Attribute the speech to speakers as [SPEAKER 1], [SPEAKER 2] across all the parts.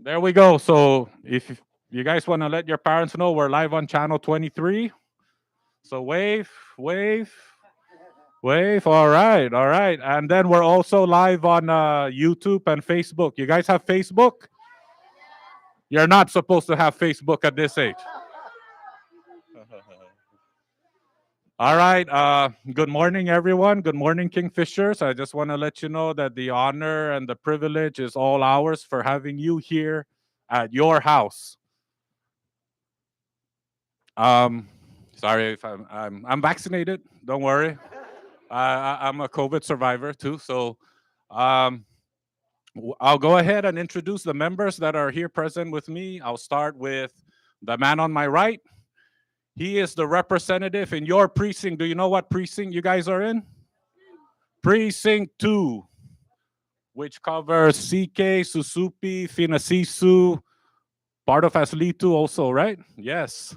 [SPEAKER 1] There we go. So if you guys want to let your parents know, we're live on channel 23. So wave, wave, wave. All right, all right. And then we're also live on YouTube and Facebook. You guys have Facebook? You're not supposed to have Facebook at this age. All right. Good morning, everyone. Good morning, Kingfishers. I just want to let you know that the honor and the privilege is all ours for having you here at your house. Um, Sorry if I'm vaccinated. Don't worry. I'm a COVID survivor too. So, um, I'll go ahead and introduce the members that are here present with me. I'll start with the man on my right. He is the representative in your precinct. Do you know what precinct you guys are in? Precinct 2, which covers CK, Susupi, Finasisu, part of Aslitu also, right? Yes.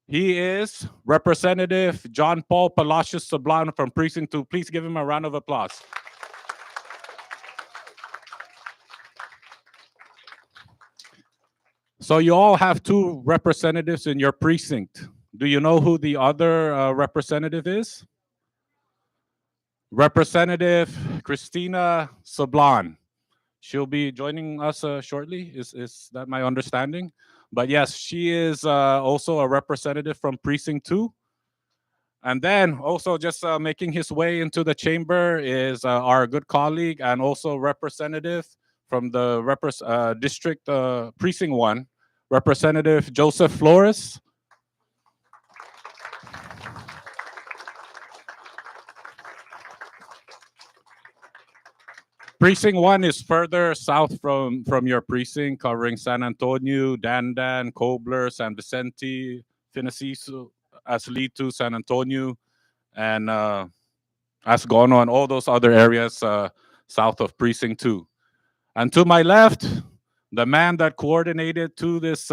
[SPEAKER 1] He is Representative John Paul Palacios Sablan from Precinct 2. Please give him a round of applause. So you all have two representatives in your precinct. Do you know who the other representative is? Representative Christina Sablan. She'll be joining us shortly. Is that my understanding? But yes, she is also a representative from Precinct 2. And then also just making his way into the chamber is our good colleague and also representative from the district precinct 1, Representative Joseph Flores. Precinct 1 is further south from your precinct, covering San Antonio, Dandan, Cobler, San Vicente, Finasiso, Aslitu, San Antonio, and Asgono, and all those other areas south of Precinct 2. And to my left, the man that coordinated to this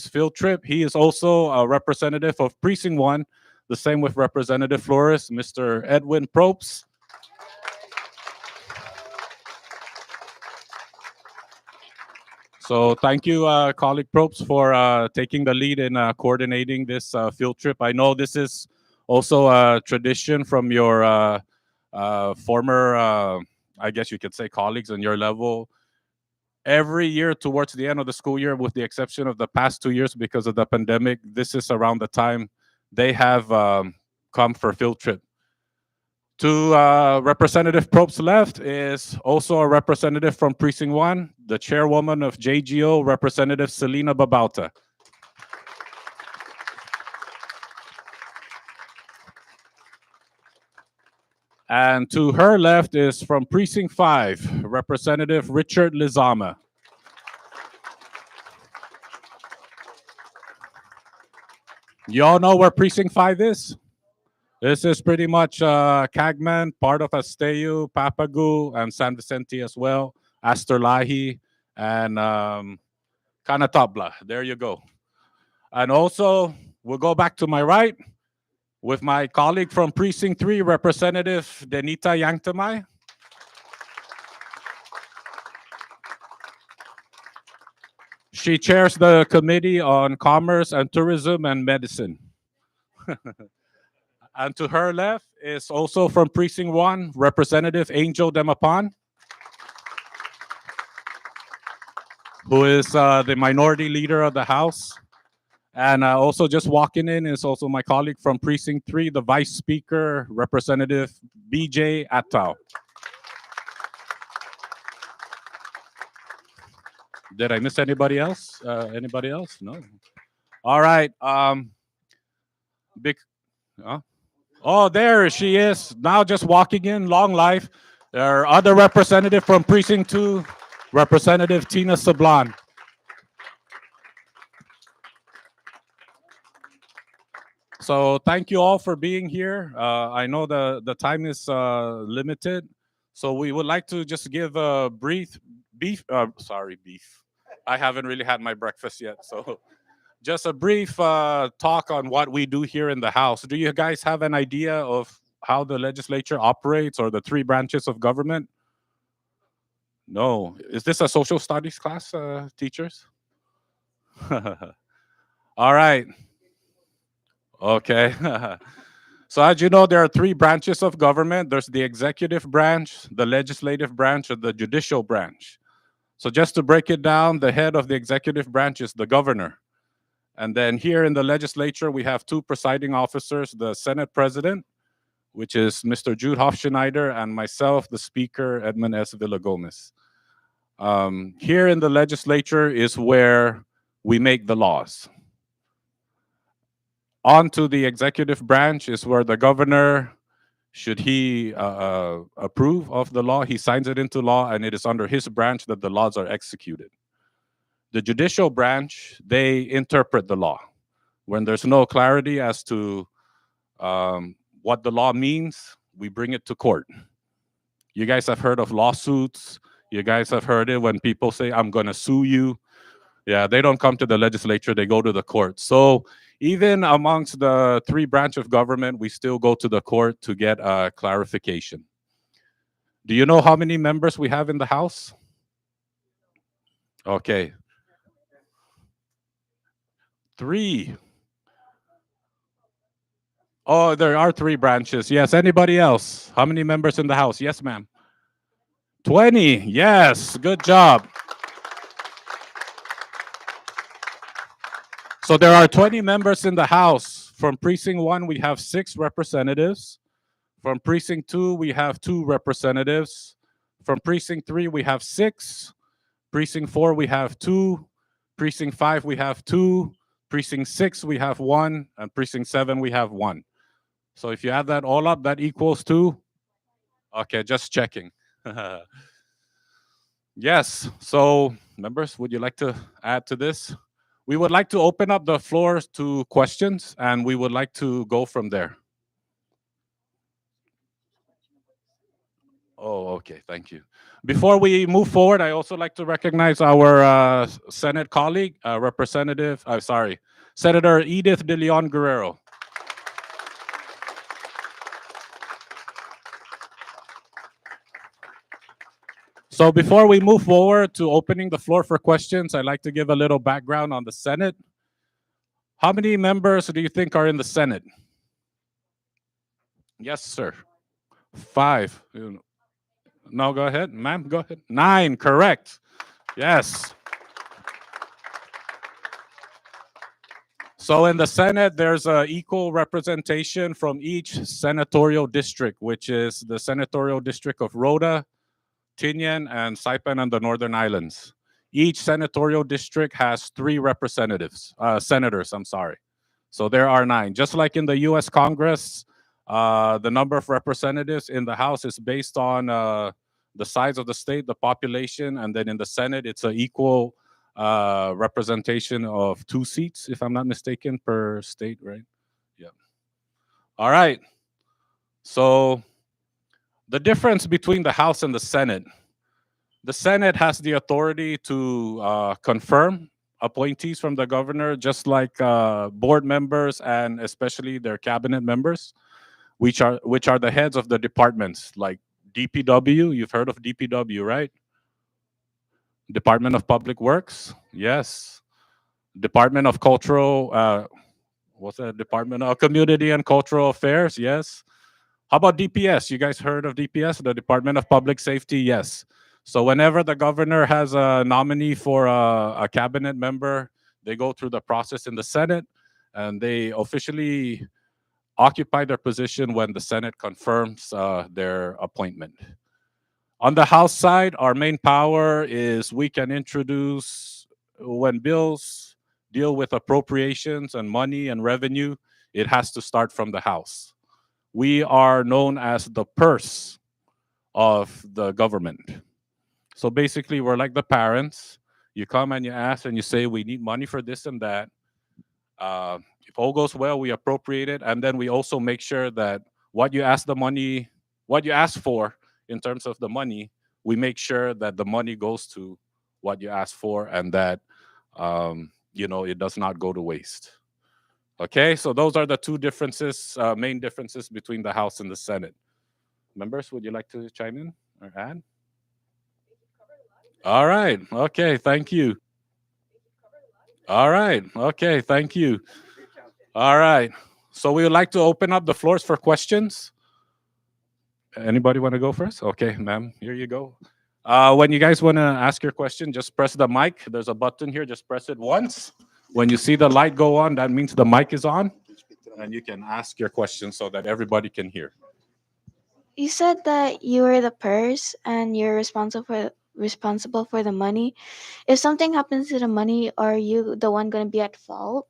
[SPEAKER 1] field trip, he is also a representative of Precinct 1, the same with Representative Flores, Mr. Edwin Probst. So thank you, colleague Probst, for taking the lead in coordinating this field trip. I know this is also a tradition from your former, I guess you could say, colleagues on your level. Every year towards the end of the school year, with the exception of the past 2 years because of the pandemic, this is around the time they have come for field trip. To Representative Probst's left is also a representative from Precinct 1, the chairwoman of JGO, Representative Selena Babauta. And to her left is from Precinct 5, Representative Richard Lizama. You all know where Precinct 5 is? This is pretty much Cagman, part of Asteo, Papagu, and San Vicente as well, Asterlahi, and Canatabla. There you go. And also, we'll go back to my right with my colleague from Precinct 3, Representative Denita Yangtamay. She chairs the Committee on Commerce and Tourism and Medicine. And to her left is also from Precinct 1, Representative Angel Demapan, who is the minority leader of the House. And also just walking in is also my colleague from Precinct 3, the Vice Speaker, Representative BJ Atao. Did I miss anybody else? Anybody else? No. All right. Big. Oh, there she is. Now just walking in. Long life. Our other representative from Precinct 2, Representative Tina Sablan. So thank you all for being here. I know the time is limited, so we would like to just give a brief beef. Beef. I haven't really had my breakfast yet, so just a brief talk on what we do here in the House. Do you guys have an idea of how the legislature operates or the three branches of government? No. Is this a social studies class, teachers? All right. Okay. So as you know, there are three branches of government. There's the executive branch, the legislative branch, and the judicial branch. So just to break it down, the head of the executive branch is the governor. And then here in the legislature, we have two presiding officers, the Senate president, which is Mr. Jude Hofschneider, and myself, the speaker, Edmund S. Villagomez. Here in the legislature is where we make the laws. On to the executive branch is where the governor, should he approve of the law, he signs it into law, and it is under his branch that the laws are executed. The judicial branch, they interpret the law. When there's no clarity as to what the law means, we bring it to court. You guys have heard of lawsuits. You guys have heard it when people say, I'm going to sue you. Yeah, they don't come to the legislature, they go to the court. So even amongst the three branch of government, we still go to the court to get clarification. Do you know how many members we have in the House? Okay. Three. Oh, there are three branches. Yes. Anybody else? How many members in the House? Yes, ma'am. 20. Yes. Good job. So there are 20 members in the House. From Precinct 1, we have 6 representatives. From Precinct 2, we have 2 representatives. From Precinct 3, we have 6. Precinct 4, we have 2. Precinct 5, we have 2. Precinct 6, we have 1. And Precinct 7, we have 1. So if you add that all up, that equals 2. Okay, just checking. Yes. So, members, would you like to add to this? We would like to open up the floor to questions, and we would like to go from there. Oh, okay. Thank you. Before we move forward, I also like to recognize our Senate colleague, Senator Edith De Leon Guerrero. So before we move forward to opening the floor for questions, I'd like to give a little background on the Senate. How many members do you think are in the Senate? Yes, sir. 5. No, go ahead, ma'am. Go ahead. 9, correct. Yes. So in the Senate, there's equal representation from each senatorial district, which is the senatorial district of Rota, Tinian, and Saipan and the Northern Islands. Each senatorial district has 3 senators, I'm sorry. So there are 9. Just like in the U.S. Congress, the number of representatives in the House is based on the size of the state, the population, and then in the Senate, it's an equal representation of 2 seats, if I'm not mistaken, per state, right? Yeah. All right. So the difference between the House and the Senate has the authority to confirm appointees from the governor, just like board members and especially their cabinet members, which are the heads of the departments, like DPW. You've heard of DPW, right? Department of Public Works, yes. Department of Cultural, what's that? Department of Community and Cultural Affairs, yes. How about DPS? You guys heard of DPS, the Department of Public Safety? Yes. So whenever the governor has a nominee for a cabinet member, they go through the process in the Senate, and they officially occupy their position when the Senate confirms their appointment. On the House side, our main power is we can introduce, when bills deal with appropriations and money and revenue, it has to start from the House. We are known as the purse of the government. So basically, we're like the parents. You come and you ask and you say, we need money for this and that. If all goes well, we appropriate it. And then we also make sure that what you ask for in terms of the money, we make sure that the money goes to what you asked for and that, it does not go to waste. Okay, so those are the two differences, main differences between the House and the Senate. Members, would you like to chime in or add? All right. Okay. Thank you. All right. Okay. Thank you. All right. So we would like to open up the floors for questions. Anybody want to go first? Okay, ma'am. Here you go. When you guys want to ask your question, just press the mic. There's a button here. Just press it once. When you see the light go on, that means the mic is on, and you can ask your question so that everybody can hear.
[SPEAKER 2] You said that you were the purse and you're responsible for the money. If something happens to the money, are you the one going to be at fault?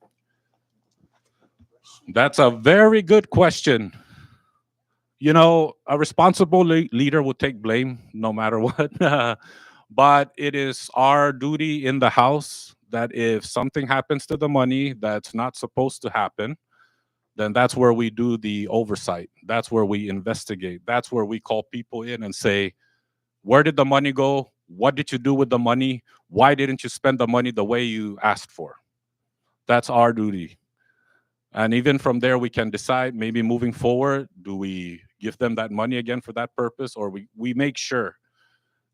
[SPEAKER 1] That's a very good question. You know, a responsible leader will take blame no matter what. But it is our duty in the house that if something happens to the money that's not supposed to happen, then that's where we do the oversight. That's where we investigate. That's where we call people in and say, where did the money go? What did you do with the money? Why didn't you spend the money the way you asked for? That's our duty. And even from there, we can decide maybe moving forward, do we give them that money again for that purpose, or we make sure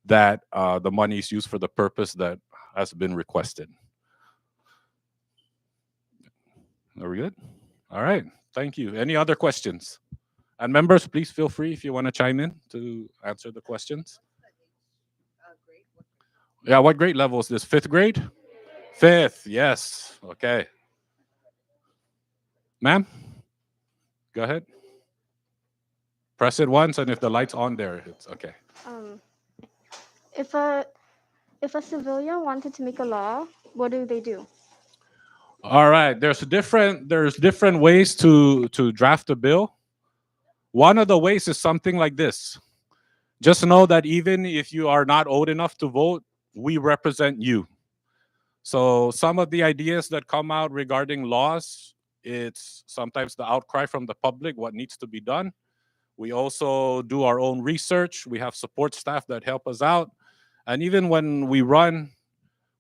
[SPEAKER 1] that the money is used for the purpose that has been requested. Are we good? All right. Thank you. Any other questions? And members, please feel free if you want to chime in to answer the questions. Yeah, what grade level is this? Fifth grade? Fifth, yes. Okay. Ma'am, go ahead. Press it once, and if the light's on there, it's okay.
[SPEAKER 3] Um, if a civilian wanted to make a law, what do they do?
[SPEAKER 1] All right. There's different ways to draft a bill. One of the ways is something like this. Just know that even if you are not old enough to vote, we represent you. So some of the ideas that come out regarding laws, it's sometimes the outcry from the public, what needs to be done. We also do our own research. We have support staff that help us out. And even when we run,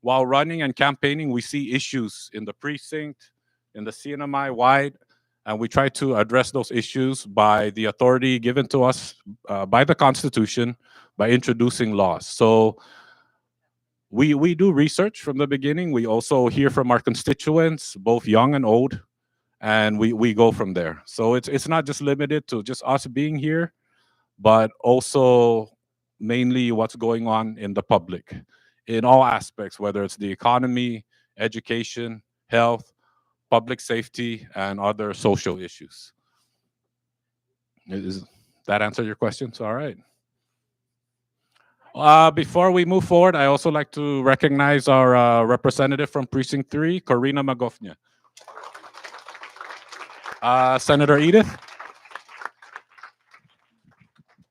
[SPEAKER 1] while running and campaigning, we see issues in the precinct, in the CNMI wide, and we try to address those issues by the authority given to us by the Constitution by introducing laws. So we do research from the beginning. We also hear from our constituents, both young and old, and we go from there. So it's not just limited to just us being here, but also mainly what's going on in the public in all aspects, whether it's the economy, education, health, public safety, and other social issues. Is that answer your questions? All right. Before we move forward, I also like to recognize our representative from Precinct 3, Corina Magofnia. Senator Edith.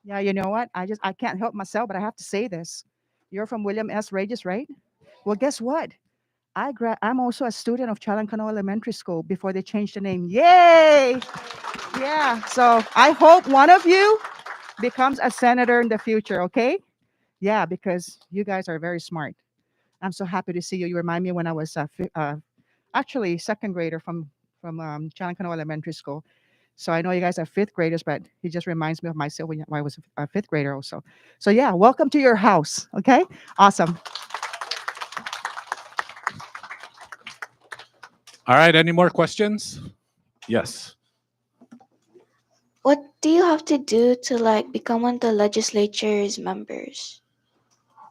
[SPEAKER 4] Yeah, you know what? I can't help myself, but I have to say this. You're from William S. Reyes, right? Well, guess what? I'm also a student of Chalancano Elementary School before they changed the name. Yay! Yeah. So I hope one of you becomes a senator in the future. Okay? Yeah, because you guys are very smart. I'm so happy to see you. You remind me when I was actually second grader from Chalancano Elementary School. So I know you guys are fifth graders, but he just reminds me of myself when I was a fifth grader also. So yeah, welcome to your house. Okay, awesome.
[SPEAKER 1] All right. Any more questions? Yes.
[SPEAKER 2] What do you have to do to like become one of the legislature's members?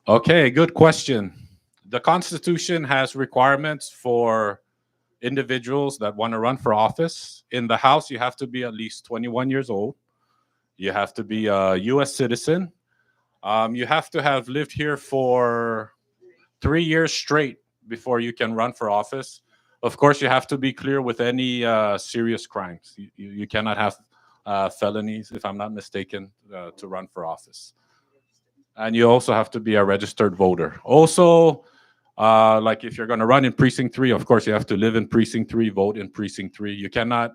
[SPEAKER 1] Okay. Good question. The Constitution has requirements for individuals that want to run for office. In the House, you have to be at least 21 years old. You have to be a U.S. citizen. You have to have lived here for 3 years straight before you can run for office. Of course, you have to be clear with any serious crimes. You cannot have felonies, if I'm not mistaken, to run for office. And you also have to be a registered voter. Also, like if you're going to run in precinct 3, of course, you have to live in precinct 3, vote in precinct 3. You cannot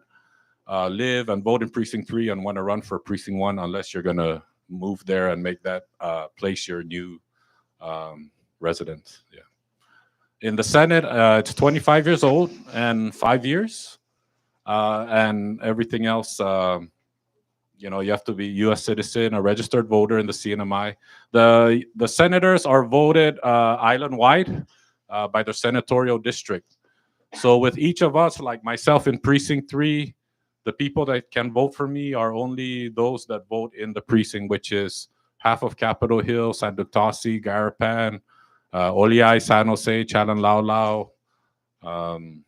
[SPEAKER 1] live and vote in precinct 3 and want to run for precinct 1 unless you're going to move there and make that place your new residence. Yeah. In the Senate, it's 25 years old and 5 years, and everything else. You have to be U.S. citizen, a registered voter in the CNMI. The senators are voted island wide by their senatorial district. So with each of us, like myself in precinct 3, the people that can vote for me are only those that vote in the precinct, which is half of Capitol Hill, San Ductasi, Garapan, Oliai, San Jose, Chalan Lao, um,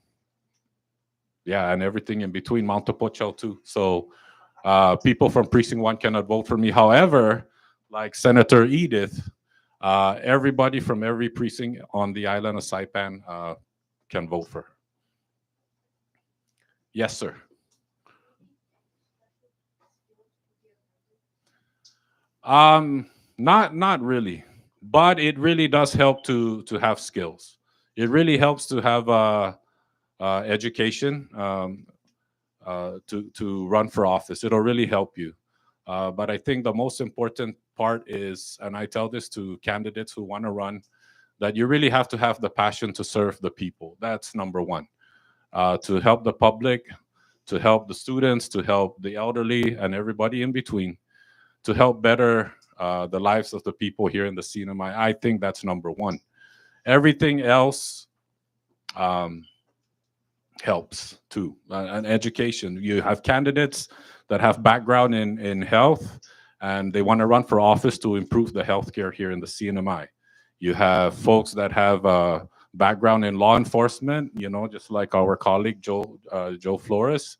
[SPEAKER 1] yeah, and everything in between, Mount Pocho too. So people from precinct 1 cannot vote for me. However, like Senator Edith, everybody from every precinct on the island of Saipan can vote for her. Yes, sir. Not really, but it really does help to have skills. It really helps to have education to run for office. It'll really help you. But I think the most important part is, and I tell this to candidates who want to run, that you really have to have the passion to serve the people. That's number one. To help the public, to help the students, to help the elderly, and everybody in between, to help better the lives of the people here in the cinema. I think that's number one. Everything else um, helps too. And education. You have candidates that have background in health, and they want to run for office to improve the healthcare here in the CNMI. You have folks that have a background in law enforcement, just like our colleague Joe Flores,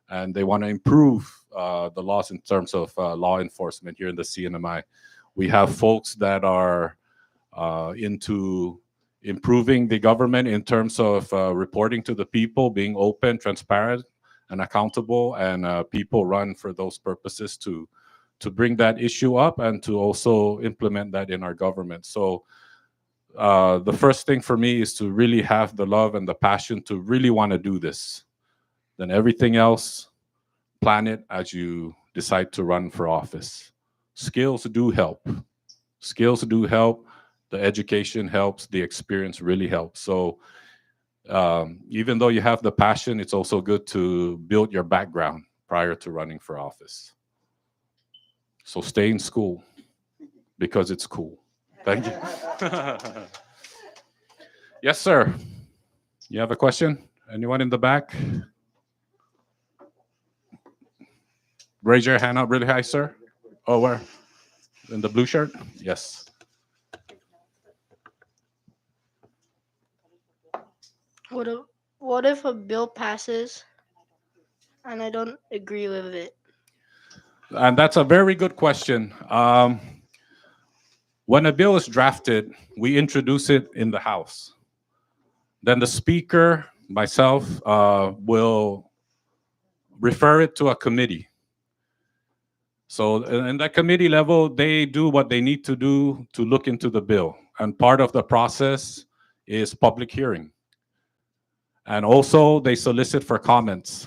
[SPEAKER 1] and they want to improve the laws in terms of law enforcement here in the CNMI. We have folks that are into improving the government in terms of reporting to the people, being open, transparent, and accountable, and people run for those purposes to bring that issue up and to also implement that in our government. So the first thing for me is to really have the love and the passion to really want to do this. Then everything else, plan it as you decide to run for office. Skills do help. Skills do help. The education helps. The experience really helps. So even though you have the passion, it's also good to build your background prior to running for office. So stay in school because it's cool. Thank you. Yes, sir. You have a question? Anyone in the back? Raise your hand up really high, sir. Oh, where? In the blue shirt? Yes.
[SPEAKER 5] What if, what if a bill passes and I don't agree with it?
[SPEAKER 1] And that's a very good question. When a bill is drafted, we introduce it in the House. Then the Speaker, myself, will refer it to a committee. So in that committee level, they do what they need to do to look into the bill. And part of the process is public hearing. And also they solicit for comments.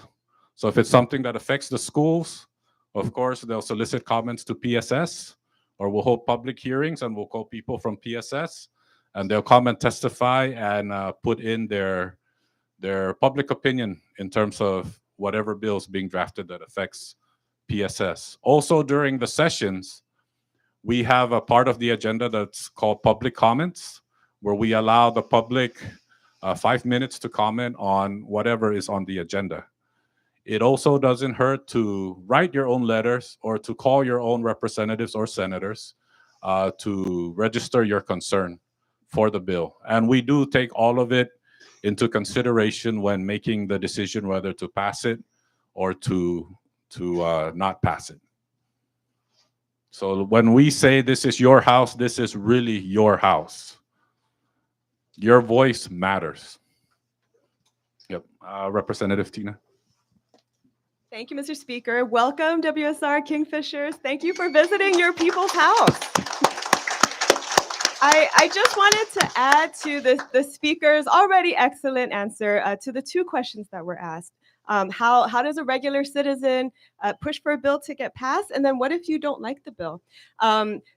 [SPEAKER 1] So if it's something that affects the schools, of course, they'll solicit comments to PSS, or we'll hold public hearings and we'll call people from PSS and they'll come and testify and put in their public opinion in terms of whatever bill is being drafted that affects PSS. Also, during the sessions, we have a part of the agenda that's called public comments, where we allow the public 5 minutes to comment on whatever is on the agenda. It also doesn't hurt to write your own letters or to call your own representatives or senators to register your concern for the bill. And we do take all of it into consideration when making the decision whether to pass it or to not pass it. So when we say this is your house, this is really your house. Your voice matters. Yep. Representative Tina.
[SPEAKER 6] Thank you, Mr. Speaker. Welcome, WSR Kingfishers. Thank you for visiting your people's house. I just wanted to add to the speaker's already excellent answer to the two questions that were asked. How does a regular citizen push for a bill to get passed? And then what if you don't like the bill?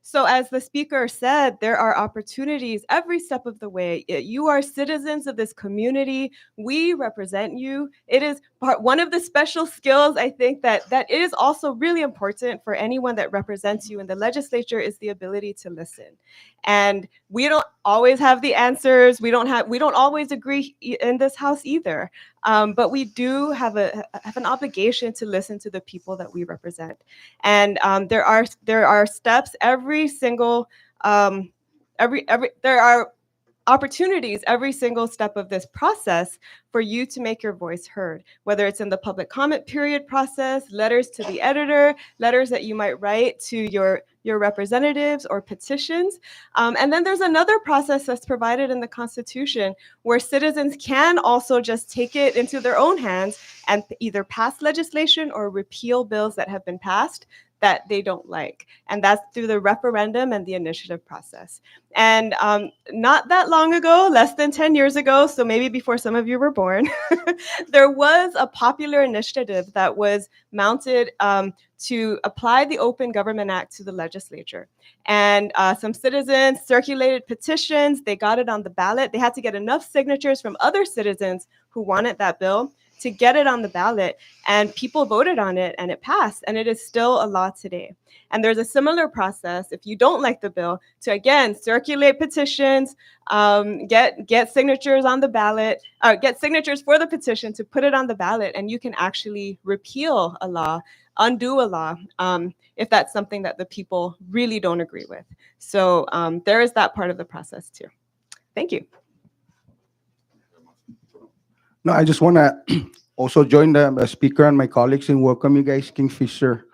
[SPEAKER 6] So as the speaker said, there are opportunities every step of the way. You are citizens of this community. We represent you. It is one of the special skills, I think, that is also really important for anyone that represents you in the legislature is the ability to listen. And we don't always have the answers. We don't always agree in this house either. But we do have an obligation to listen to the people that we represent. And there are steps every single there are opportunities every single step of this process for you to make your voice heard, whether it's in the public comment period process, letters to the editor, letters that you might write to your representatives or petitions. And then there's another process that's provided in the Constitution where citizens can also just take it into their own hands and either pass legislation or repeal bills that have been passed that they don't like. And that's through the referendum and the initiative process. And not that long ago, less than 10 years ago, so maybe before some of you were born, there was a popular initiative that was mounted to apply the Open Government Act to the legislature. And some citizens circulated petitions. They got it on the ballot. They had to get enough signatures from other citizens who wanted that bill to get it on the ballot, and people voted on it and it passed, and it is still a law today. And there's a similar process if you don't like the bill to again circulate petitions, get signatures on the ballot, get signatures for the petition to put it on the ballot, and you can actually repeal a law, undo a law, if that's something that the people really don't agree with. So there is that part of the process too. Thank you.
[SPEAKER 7] No, I just want to also join the speaker and my colleagues and welcome you guys, Kingfisher,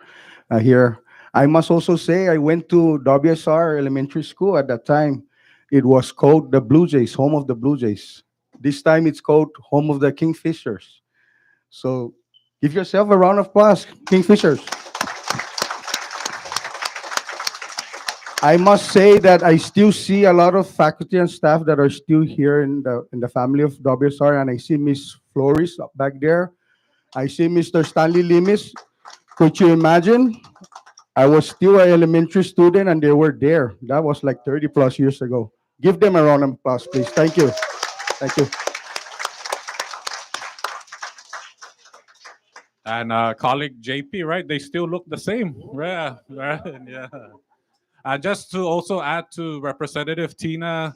[SPEAKER 7] here. I must also say I went to WSR Elementary School at that time. It was called the Blue Jays, home of the Blue Jays. This time it's called home of the Kingfishers. So give yourself a round of applause, Kingfishers. I must say that I still see a lot of faculty and staff that are still here in the family of WSR, and I see Miss Flores up back there. I see Mr. Stanley Limis. Could you imagine? I was still an elementary student and they were there. That was like 30 plus years ago. Give them a round of applause, please. Thank you. Thank you.
[SPEAKER 1] And colleague JP, right? They still look the same. Yeah, right. Yeah. Just to also add to Representative Tina,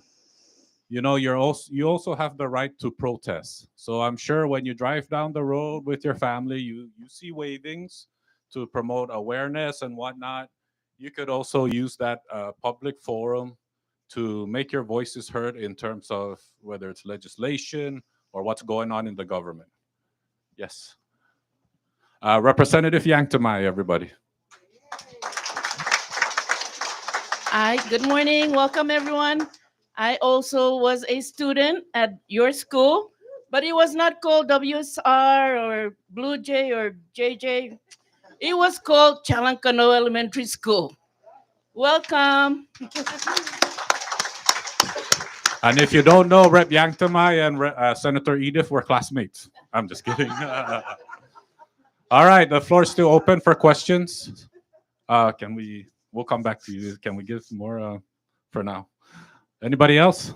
[SPEAKER 1] you know, you also have the right to protest. So I'm sure when you drive down the road with your family, you see wavings to promote awareness and whatnot. You could also use that public forum to make your voices heard in terms of whether it's legislation or what's going on in the government. Yes. Representative Yanktamai, everybody.
[SPEAKER 8] Hi, good morning. Welcome, everyone. I also was a student at your school, but it was not called WSR or Blue Jay or JJ. It was called Chalancano Elementary School. Welcome.
[SPEAKER 1] And if you don't know, Rep Yanktamai and Senator Edith were classmates. I'm just kidding. All right, the floor is still open for questions. We'll come back to you. Can we give more for now? Anybody else?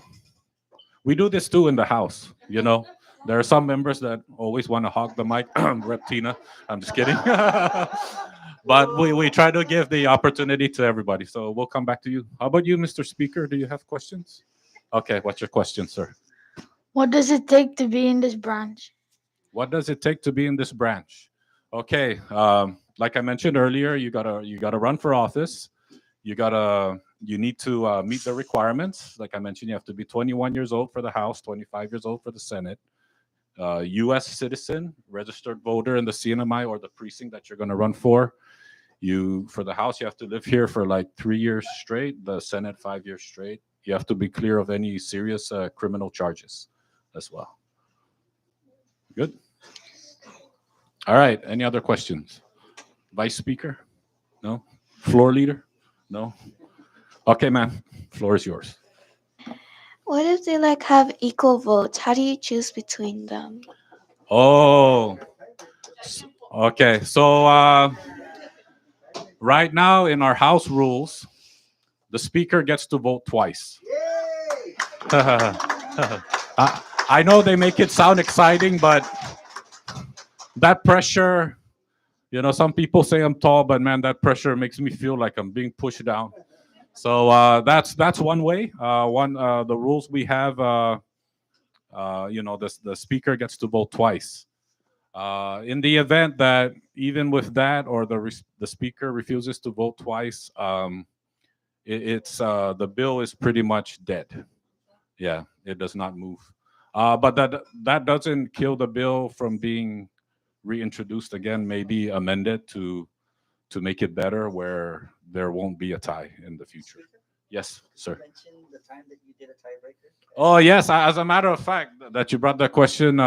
[SPEAKER 1] We do this too in the house, you know. There are some members that always want to hog the mic. Rep Tina, I'm just kidding. But we try to give the opportunity to everybody. So we'll come back to you. How about you, Mr. Speaker? Do you have questions? Okay, what's your question, sir?
[SPEAKER 9] What does it take to be in this branch?
[SPEAKER 1] What does it take to be in this branch? Okay, like I mentioned earlier, you gotta run for office. You need to meet the requirements. Like I mentioned, you have to be 21 years old for the House, 25 years old for the Senate. U.S. citizen, registered voter in the CNMI or the precinct that you're going to run for. For the House, you have to live here for like 3 years straight. The Senate, 5 years straight. You have to be clear of any serious criminal charges as well. Good. All right. Any other questions? Vice Speaker? No? Floor Leader? No? Okay, ma'am. Floor is yours.
[SPEAKER 2] What if they have equal votes? How do you choose between them?
[SPEAKER 1] Oh, Okay, so right now in our house rules, the speaker gets to vote twice. I know they make it sound exciting, but that pressure, some people say I'm tall, but man, that pressure makes me feel like I'm being pushed down. So that's one way. One the rules we have. The speaker gets to vote twice. In the event that even with that, or the speaker refuses to vote twice, it's the bill is pretty much dead. Yeah, it does not move. But that doesn't kill the bill from being reintroduced again, maybe amended to make it better, where there won't be a tie in the future. Yes, sir. Oh yes, as a matter of fact, that you brought that question.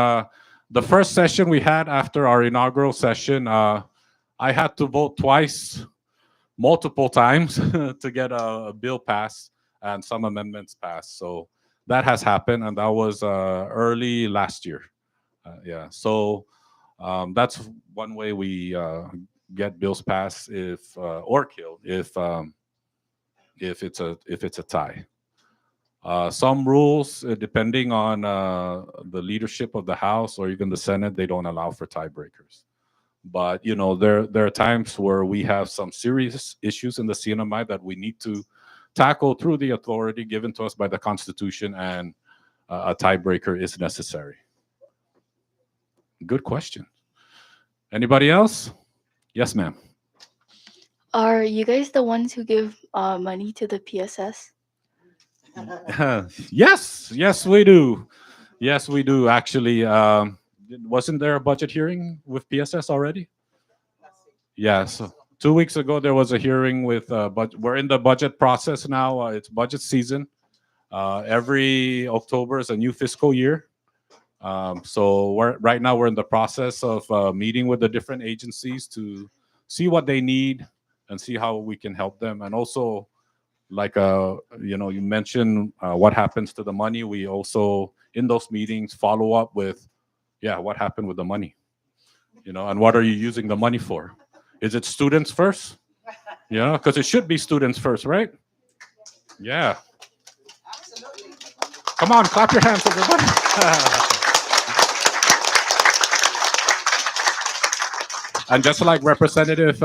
[SPEAKER 1] The first session we had after our inaugural session, I had to vote twice, multiple times, to get a bill passed and some amendments passed. So that has happened, and that was early last year. Yeah, so that's one way we get bills passed, if or killed, if it's a tie. Some rules, depending on the leadership of the House or even the Senate, they don't allow for tiebreakers. But there are times where we have some serious issues in the CNMI that we need to tackle through the authority given to us by the Constitution, and a tiebreaker is necessary. Good question. Anybody else? Yes, ma'am.
[SPEAKER 9] Are you guys the ones who give money to the PSS?
[SPEAKER 1] Yes, we do. Yes, we do. Actually, wasn't there a budget hearing with PSS already? Yeah. So 2 weeks ago there was a hearing with. But we're in the budget process now. It's budget season. Every October is a new fiscal year. So right now we're in the process of meeting with the different agencies to see what they need and see how we can help them, and also, like you mentioned, what happens to the money. We also in those meetings follow up with, yeah, what happened with the money, and what are you using the money for? Is it students first? Because it should be students first, right? Yeah. Come on, clap your hands, everybody. And just like Representative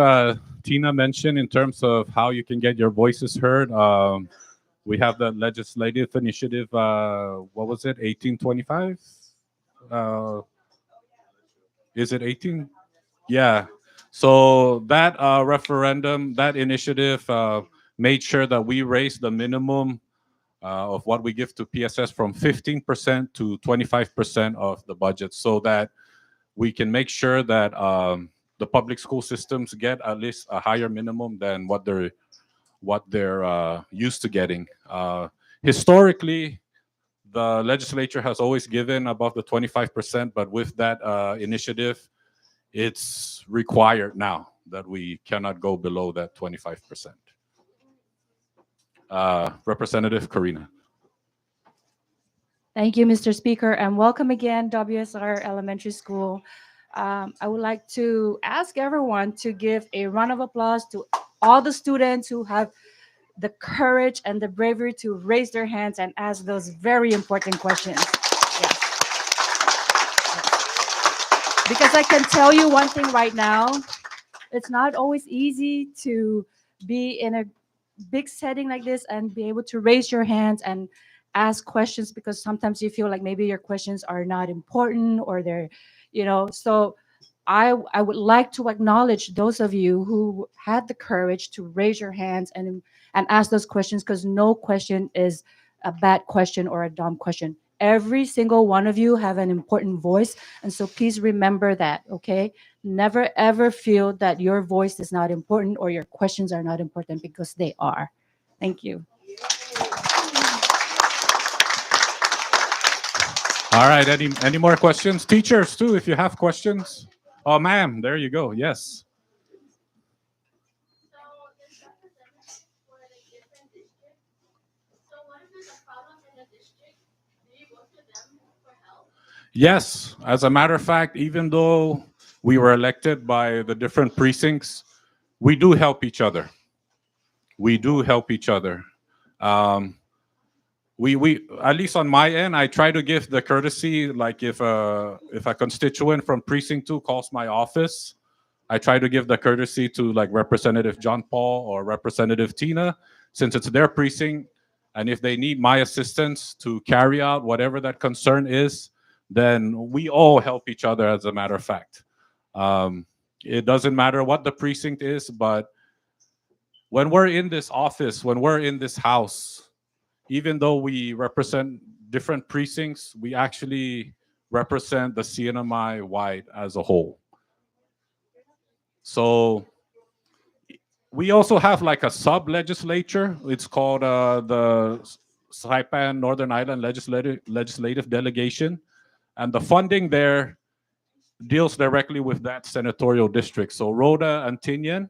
[SPEAKER 1] Tina mentioned, in terms of how you can get your voices heard, we have the legislative initiative. What was it? 1825? Uh, is it 18? Yeah. So that referendum, that initiative, made sure that we raised the minimum of what we give to PSS from 15% to 25% of the budget, so that we can make sure that the public school systems get at least a higher minimum than what they're used to getting. Historically, the legislature has always given above the 25%, but with that initiative, it's required now that we cannot go below that 25%. Representative Karina.
[SPEAKER 10] Thank you, Mr. Speaker, and welcome again, WSR Elementary School. I would like to ask everyone to give a round of applause to all the students who have the courage and the bravery to raise their hands and ask those very important questions. Yes. Because I can tell you one thing right now, it's not always easy to be in a big setting like this and be able to raise your hands and ask questions, because sometimes you feel like maybe your questions are not important, or so I would like to acknowledge those of you who had the courage to raise your hands and ask those questions, because no question is a bad question or a dumb question. Every single one of you have an important voice, and so please remember that, okay? Never ever feel that your voice is not important or your questions are not important, because they are. Thank you.
[SPEAKER 1] All right. Any more questions? Teachers too, if you have questions. Oh, ma'am, there you go. Yes. Yes. As a matter of fact, even though we were elected by the different precincts, we do help each other. We do help each other. Um, we at least on my end, I try to give the courtesy. Like if a constituent from precinct 2 calls my office, I try to give the courtesy to like Representative John Paul or Representative Tina, since it's their precinct, and if they need my assistance to carry out whatever that concern is, then we all help each other. As a matter of fact, um, it doesn't matter what the precinct is, but when we're in this office, when we're in this house, even though we represent different precincts, we actually represent the CNMI wide as a whole. So we also have like a sub legislature. It's called the Saipan Northern Island Legislative Delegation, and the funding there deals directly with that senatorial district. So Rhoda and Tinian,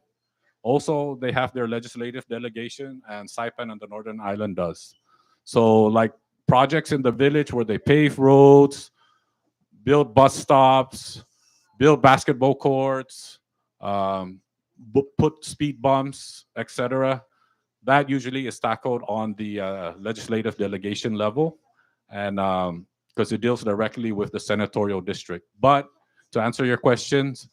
[SPEAKER 1] also they have their legislative delegation, and Saipan and the Northern Island does. So like projects in the village where they pave roads, build bus stops, build basketball courts, um, put speed bumps, etc. That usually is tackled on the legislative delegation level, and because it deals directly with the senatorial district. But to answer your questions,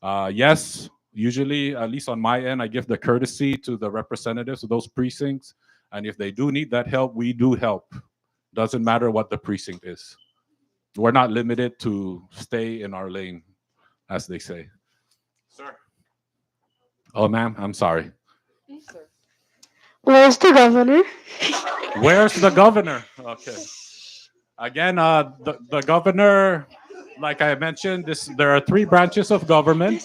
[SPEAKER 1] yes, usually, at least on my end, I give the courtesy to the representatives of those precincts, and if they do need that help, we do help. Doesn't matter what the precinct is. We're not limited to stay in our lane, as they say. Sir. Oh, ma'am, I'm sorry.
[SPEAKER 5] Where's the governor?
[SPEAKER 1] Where's the governor? Okay. Again, the governor, like I mentioned, there are 3 branches of government.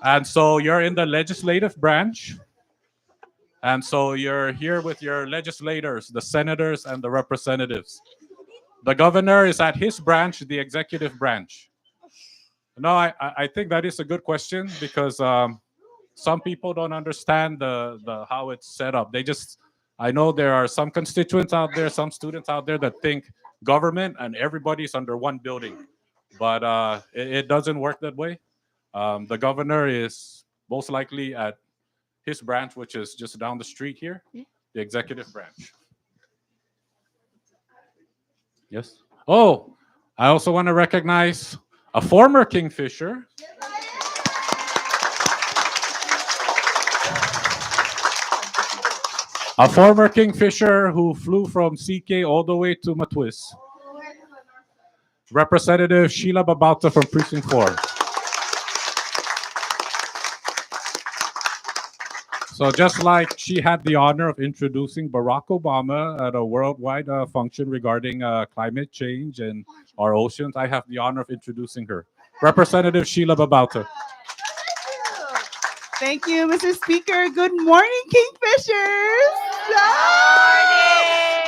[SPEAKER 1] And so you're in the legislative branch. And so you're here with your legislators, the senators and the representatives. The governor is at his branch, the executive branch. No, I think that is a good question because some people don't understand the how it's set up. I know there are some constituents out there, some students out there that think government and everybody's under one building, but it doesn't work that way. The governor is most likely at his branch, which is just down the street here, the executive branch. Yes. Oh, I also want to recognize a former Kingfisher. A former Kingfisher who flew from CK all the way to Matwis. Representative Sheila Babauta from Precinct 4. So just like she had the honor of introducing Barack Obama at a worldwide function regarding climate change and our oceans, I have the honor of introducing her. Representative Sheila Babauta.
[SPEAKER 11] Thank you, Mr. Speaker. Good morning, Kingfishers.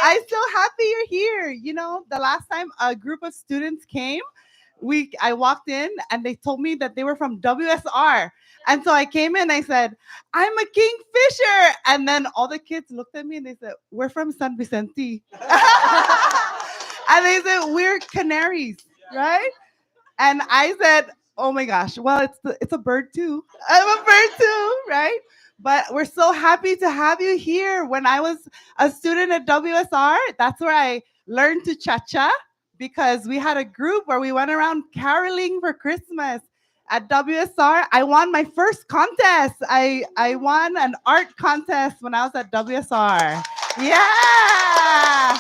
[SPEAKER 11] I'm so happy you're here. You know, the last time a group of students came, I walked in and they told me that they were from WSR. And so I came in, I said, I'm a Kingfisher. And then all the kids looked at me and they said, we're from San Vicente. And they said, we're Canaries, right? And I said, oh my gosh, well, it's a bird too. I'm a bird too, right? But we're so happy to have you here. When I was a student at WSR, that's where I learned to cha-cha, because we had a group where we went around caroling for Christmas. At WSR, I won my first contest. I won an art contest when I was at WSR. Yeah.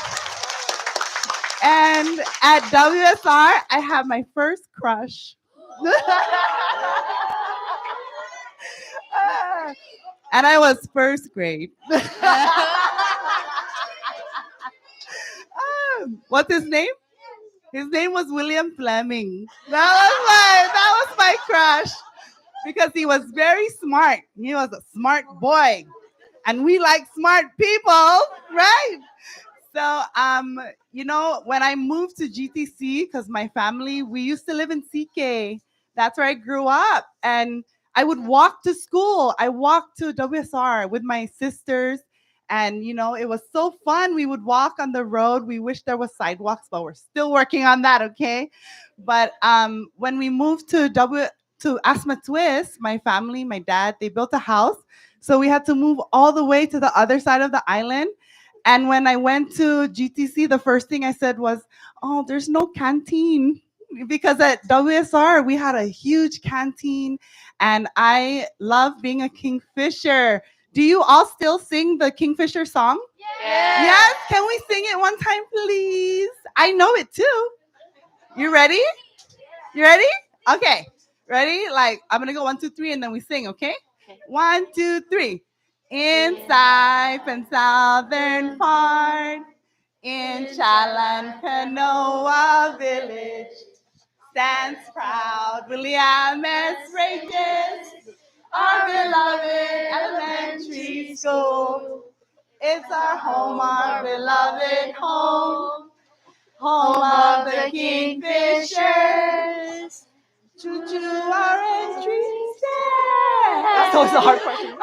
[SPEAKER 11] And at WSR, I had my first crush. And I was first grade. What's his name? His name was William Fleming. That was my crush, because he was very smart. He was a smart boy, and we like smart people, right? So, you know, when I moved to GTC, because my family, we used to live in CK. That's where I grew up, and I would walk to school. I walked to WSR with my sisters, And it was so fun. We would walk on the road. We wish there was sidewalks, but we're still working on that, okay? But when we moved to Asma Twist, my family, my dad, they built a house. So we had to move all the way to the other side of the island. And when I went to GTC, the first thing I said was, "Oh, there's no canteen." Because at WSR, we had a huge canteen, and I love being a Kingfisher. Do you all still sing the Kingfisher song? Yes? Can we sing it one time, please? I know it too. You ready? You ready? Okay. Ready? Like, I'm going to go 1, 2, 3, and then we sing, okay? 1, 2, 3. Inside and southern part, in Chalancanoa village, stands proud William S. Reyes, our beloved elementary school. It's our home, our beloved home, home of the Kingfishers. Choo-choo, orange trees stand. That's always a hard question.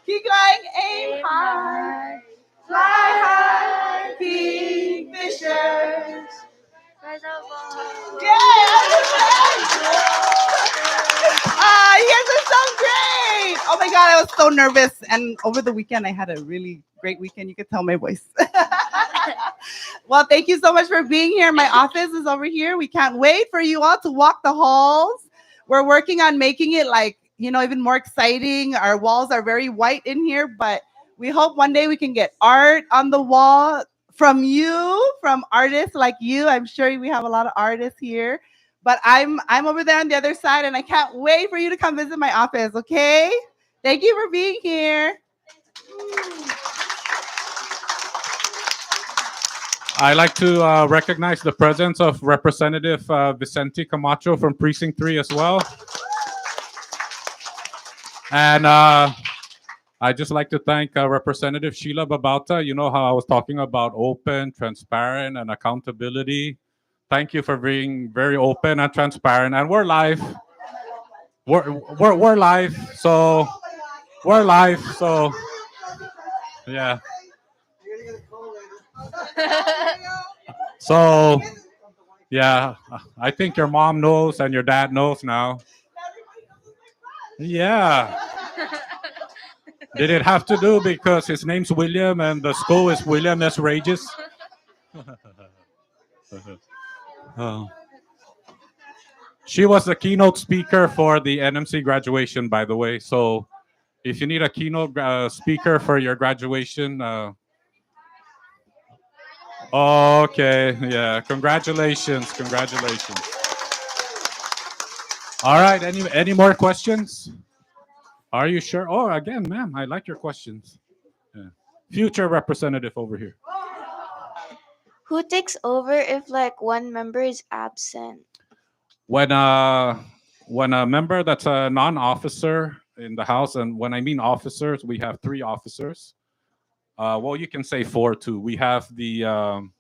[SPEAKER 11] Keep going, aim high, fly high, Kingfishers. You guys are so great. Oh my God, I was so nervous. And over the weekend, I had a really great weekend. You could tell my voice. Well, thank you so much for being here. My office is over here. We can't wait for you all to walk the halls. We're working on making it even more exciting. Our walls are very white in here, but we hope one day we can get art on the wall from artists like you. I'm sure we have a lot of artists here. But I'm over there on the other side, and I can't wait for you to come visit my office, okay? Thank you for being here.
[SPEAKER 1] I like to recognize the presence of Representative Vicente Camacho from Precinct 3 as well. And I just like to thank Representative Sheila Babauta. You know how I was talking about open, transparent, and accountability. Thank you for being very open and transparent. And we're live. We're live. So we're live. So yeah. So yeah, I think your mom knows and your dad knows now. Yeah. Did it have to do because his name's William and the school is William S. Reyes? Oh. She was the keynote speaker for the NMC graduation, by the way. So if you need a keynote speaker for your graduation, okay, yeah, congratulations. All right, any more questions? Are you sure? Oh, again, ma'am, I like your questions. Yeah. Future representative over here.
[SPEAKER 2] Who takes over if one member is absent?
[SPEAKER 1] When a member that's a non-officer in the House, and when I mean officers, we have 3 officers. Well, you can say 4 too. We have the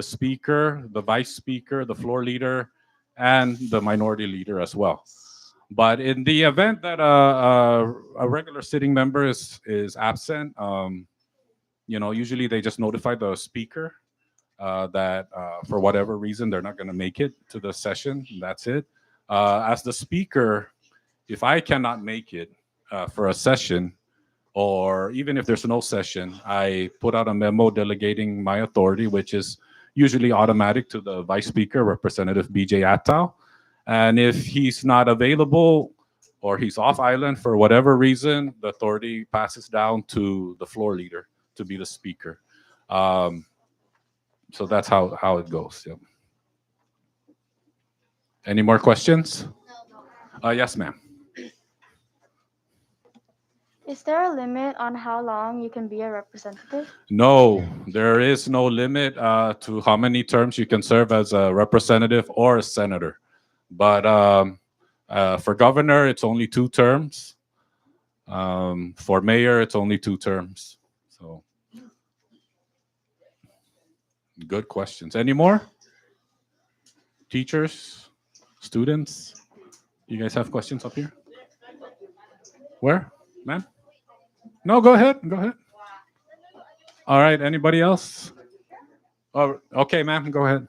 [SPEAKER 1] speaker, the vice speaker, the floor leader, and the minority leader as well. But in the event that a regular sitting member is absent, usually they just notify the speaker that for whatever reason they're not going to make it to the session. That's it. As the speaker, if I cannot make it for a session, or even if there's no session, I put out a memo delegating my authority, which is usually automatic to the vice speaker, Representative BJ Attal. And if he's not available or he's off island for whatever reason, the authority passes down to the floor leader to be the speaker. So that's how it goes. Yep. Any more questions? Yes, ma'am.
[SPEAKER 3] Is there a limit on how long you can be a representative?
[SPEAKER 1] No, there is no limit to how many terms you can serve as a representative or a senator. But for governor, it's only 2 terms. For mayor, it's only 2 terms. So, good questions. Any more? Teachers, students, you guys have questions up here? Where, ma'am? No, go ahead. Go ahead. All right. Anybody else? Oh, okay, ma'am. Go ahead.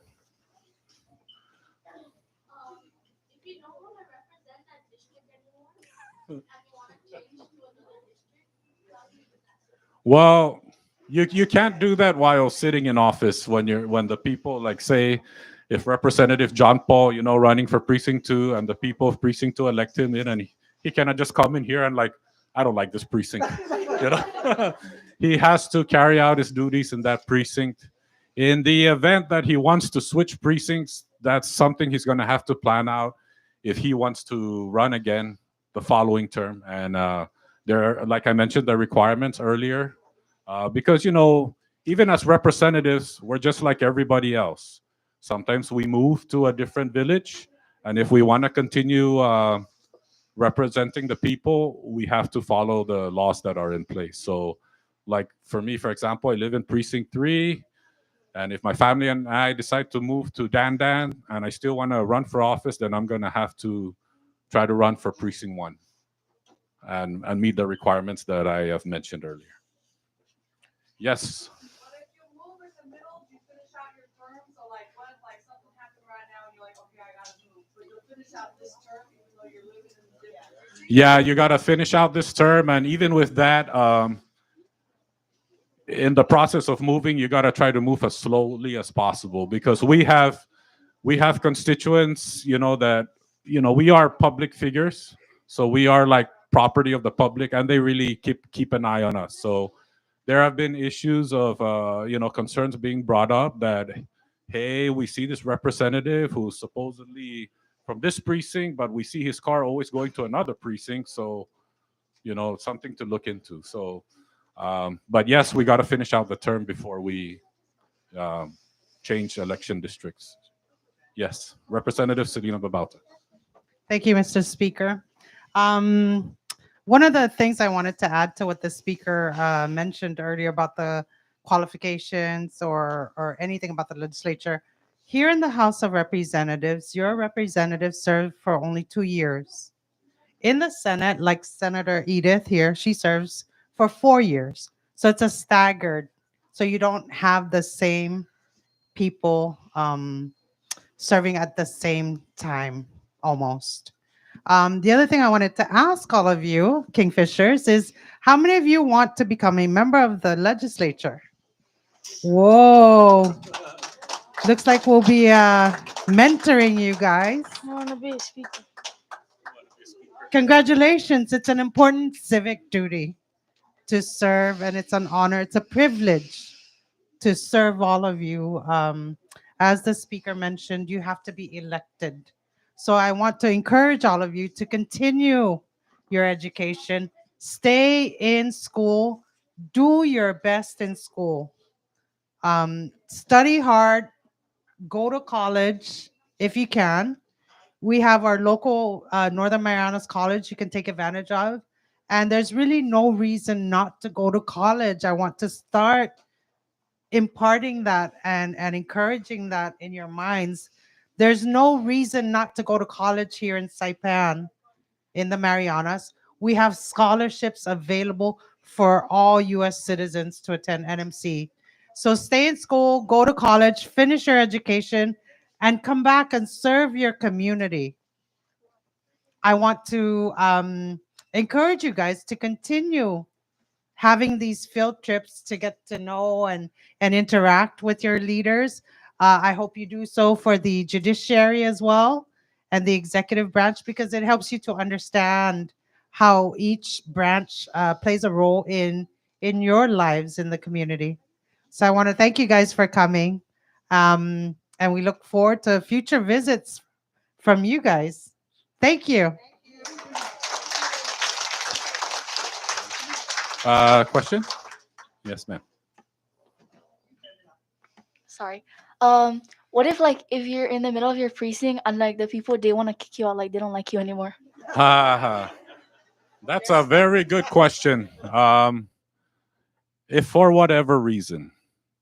[SPEAKER 1] Well, you can't do that while sitting in office when the people, like, say, if Representative John Paul, running for precinct 2, and the people of precinct 2 elect him in, and he cannot just come in here and, like, I don't like this precinct. He has to carry out his duties in that precinct. In the event that he wants to switch precincts, that's something he's going to have to plan out if he wants to run again the following term. And there, like I mentioned, the requirements earlier, because even as representatives, we're just like everybody else. Sometimes we move to a different village, and if we want to continue representing the people, we have to follow the laws that are in place. So, like for me, for example, I live in precinct 3, and if my family and I decide to move to Dan and I still want to run for office, then I'm going to have to try to run for precinct 1 and meet the requirements that I have mentioned earlier. Yes. Yeah, you got to finish out this term, and even with that, in the process of moving, you got to try to move as slowly as possible, because we have constituents, that we are public figures, so we are like property of the public, and they really keep an eye on us. So there have been issues of concerns being brought up that, hey, we see this representative who's supposedly from this precinct, but we see his car always going to another precinct. So something to look into. So but yes, we got to finish out the term before we um, change election districts. Yes, Representative Selena Babauta.
[SPEAKER 11] Thank you, Mr. Speaker. Um, One of the things I wanted to add to what the speaker mentioned earlier about the qualifications or anything about the legislature, here in the House of Representatives, your representatives serve for only 2 years. In the Senate, like Senator Edith here, she serves for 4 years. So it's a staggered. So you don't have the same people serving at the same time almost. The other thing I wanted to ask all of you, Kingfishers, is how many of you want to become a member of the legislature? Whoa. Looks like we'll be mentoring you guys.
[SPEAKER 5] I want to be a speaker.
[SPEAKER 11] Congratulations. It's an important civic duty to serve, and it's an honor. It's a privilege to serve all of you. As the speaker mentioned, you have to be elected. So I want to encourage all of you to continue your education, stay in school, do your best in school, study hard, go to college if you can. We have our local Northern Marianas College you can take advantage of. And there's really no reason not to go to college. I want to start imparting that and encouraging that in your minds. There's no reason not to go to college here in Saipan, in the Marianas. We have scholarships available for all U.S. citizens to attend NMC. So stay in school, go to college, finish your education, and come back and serve your community. I want to encourage you guys to continue having these field trips to get to know and interact with your leaders. I hope you do so for the judiciary as well and the executive branch, because it helps you to understand how each branch plays a role in your lives in the community. So I want to thank you guys for coming, and we look forward to future visits from you guys. Thank you.
[SPEAKER 1] Question? Yes, ma'am.
[SPEAKER 9] Sorry. What if, like, if you're in the middle of your precinct and, like, the people, they want to kick you out, like they don't like you anymore?
[SPEAKER 1] That's a very good question. If for whatever reason,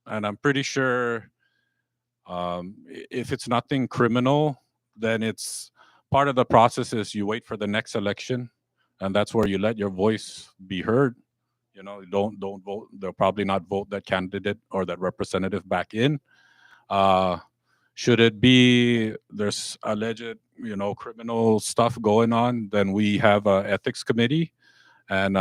[SPEAKER 1] and I'm pretty sure if it's nothing criminal, then it's part of the process is you wait for the next election, and that's where you let your voice be heard. don't vote. They'll probably not vote that candidate or that representative back in. Uh, should it be there's alleged criminal stuff going on, then we have a ethics committee, and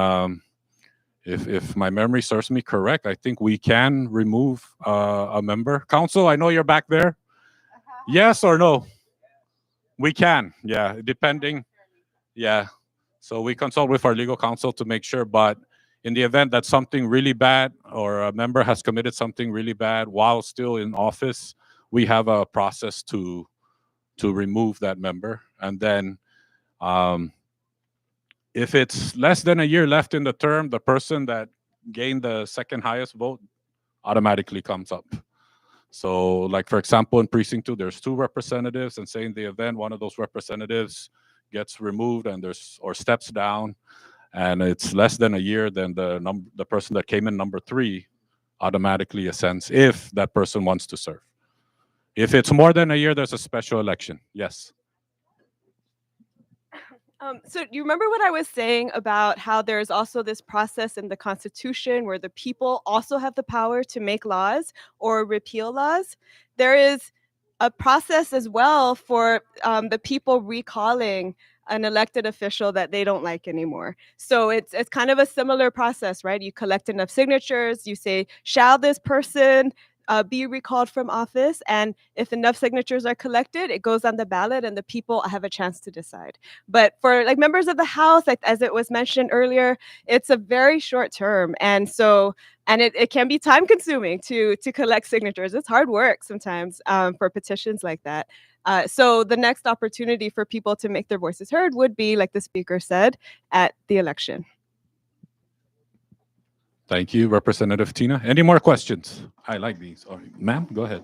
[SPEAKER 1] if my memory serves me correct, I think we can remove a member. Council, I know you're back there. Yes or no? We can. Yeah, depending. Yeah. So we consult with our legal counsel to make sure. But in the event that something really bad or a member has committed something really bad while still in office, we have a process to remove that member. And then um, if it's less than a year left in the term, the person that gained the second highest vote automatically comes up. So, like for example, in precinct 2, there's 2 representatives, and say in the event one of those representatives gets removed and there's or steps down, and it's less than a year, then the person that came in number 3 automatically ascends if that person wants to serve. If it's more than a year, there's a special election. Yes.
[SPEAKER 6] So do you remember what I was saying about how there's also this process in the Constitution where the people also have the power to make laws or repeal laws? There is a process as well for the people recalling an elected official that they don't like anymore. So it's kind of a similar process, right? You collect enough signatures, you say, shall this person be recalled from office? And if enough signatures are collected, it goes on the ballot and the people have a chance to decide. But for like members of the House, like, as it was mentioned earlier, it's a very short term. And so, and it can be time consuming to collect signatures. It's hard work sometimes for petitions like that. So the next opportunity for people to make their voices heard would be, like the speaker said, at the election.
[SPEAKER 1] Thank you, Representative Tina. Any more questions? I like these. All right, ma'am, go ahead.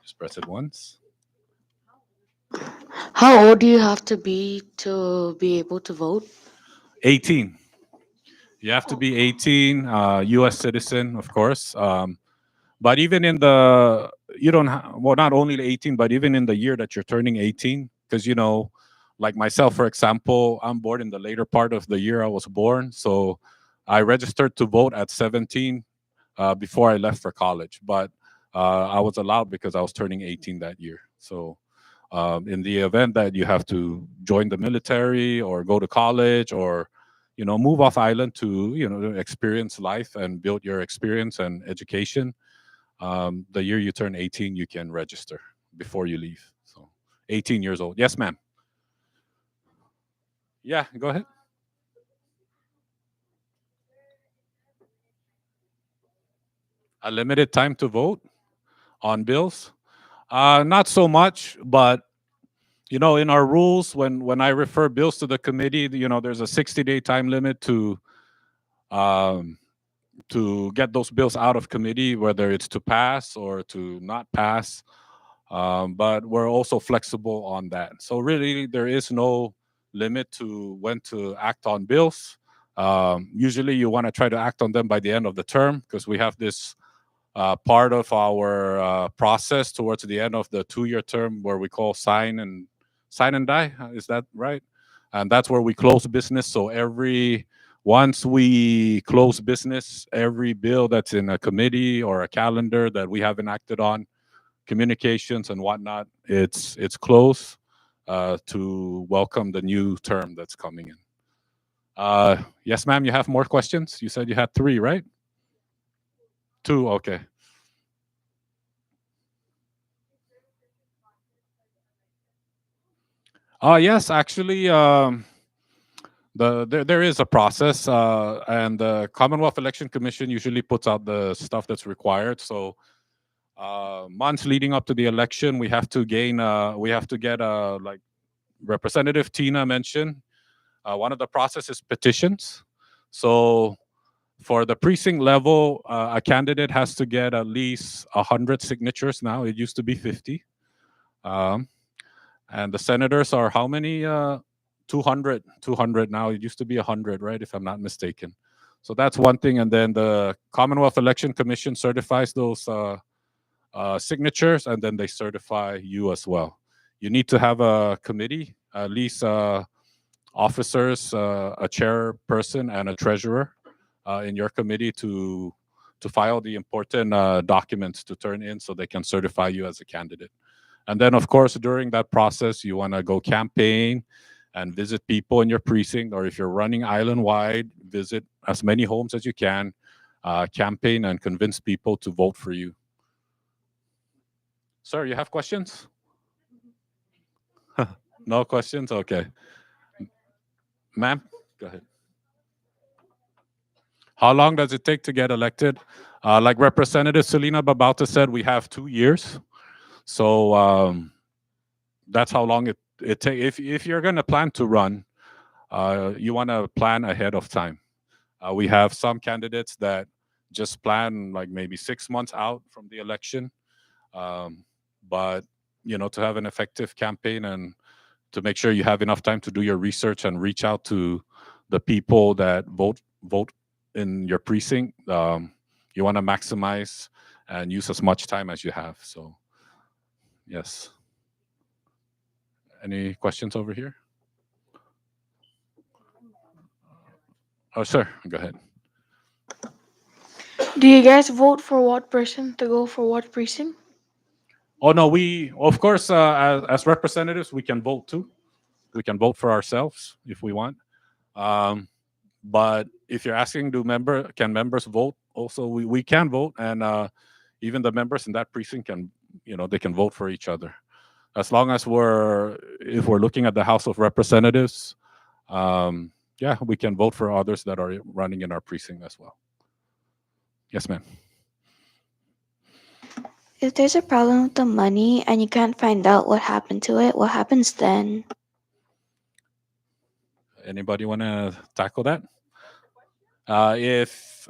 [SPEAKER 1] Just press it once.
[SPEAKER 12] How old do you have to be able to vote?
[SPEAKER 1] 18. You have to be 18, U.S. citizen, of course. But even in the, you don't have, well, not only the 18, but even in the year that you're turning 18, because, like myself, for example, I'm born in the later part of the year I was born. So I registered to vote at 17 before I left for college. But I was allowed because I was turning 18 that year. So in the event that you have to join the military or go to college or move off island to experience life and build your experience and education, the year you turn 18 you can register before you leave. So 18 years old. Yes, ma'am. Yeah, go ahead. A limited time to vote on bills? Not so much, but in our rules, when I refer bills to the committee, there's a 60-day time limit um, to get those bills out of committee, whether it's to pass or to not pass. But we're also flexible on that. So really, there is no limit to when to act on bills. Usually, you want to try to act on them by the end of the term because we have this part of our process towards the end of the 2-year term where we call sign and die. Is that right? And that's where we close business. So once we close business, every bill that's in a committee or a calendar that we haven't acted on, communications and whatnot, it's closed to welcome the new term that's coming in. Yes, ma'am, you have more questions? You said you had 3, right? 2, okay. Yes, actually, there is a process, and the Commonwealth Election Commission usually puts out the stuff that's required. So months leading up to the election, we have to get like Representative Tina mentioned. One of the process is petitions. So for the precinct level, a candidate has to get at least 100 signatures now. It used to be 50. And the senators are how many? 200 now. It used to be 100, right? If I'm not mistaken. So that's one thing. And then the Commonwealth Election Commission certifies those signatures, and then they certify you as well. You need to have a committee, at least officers, a chairperson, and a treasurer in your committee to file the important documents to turn in so they can certify you as a candidate. And then, of course, during that process, you want to go campaign and visit people in your precinct, or if you're running island wide, visit as many homes as you can, campaign and convince people to vote for you. Sir, you have questions? No questions? Okay. Ma'am, go ahead. How long does it take to get elected? Like Representative Selena Babauta said, we have 2 years. So that's how long it takes. If you're going to plan to run, you want to plan ahead of time. We have some candidates that just plan like maybe 6 months out from the election. But, to have an effective campaign and to make sure you have enough time to do your research and reach out to the people that vote in your precinct, you want to maximize and use as much time as you have. So, yes. Any questions over here? Oh, sir, go ahead.
[SPEAKER 2] Do you guys vote for what person to go for what precinct?
[SPEAKER 1] Oh no, we of course as representatives we can vote too. We can vote for ourselves if we want. Um, but if you're asking, can members vote? Also, we can vote, and even the members in that precinct can, they can vote for each other. As long as if we're looking at the House of Representatives, yeah, we can vote for others that are running in our precinct as well. Yes, ma'am.
[SPEAKER 2] If there's a problem with the money and you can't find out what happened to it, what happens then?
[SPEAKER 1] Anybody want to tackle that? If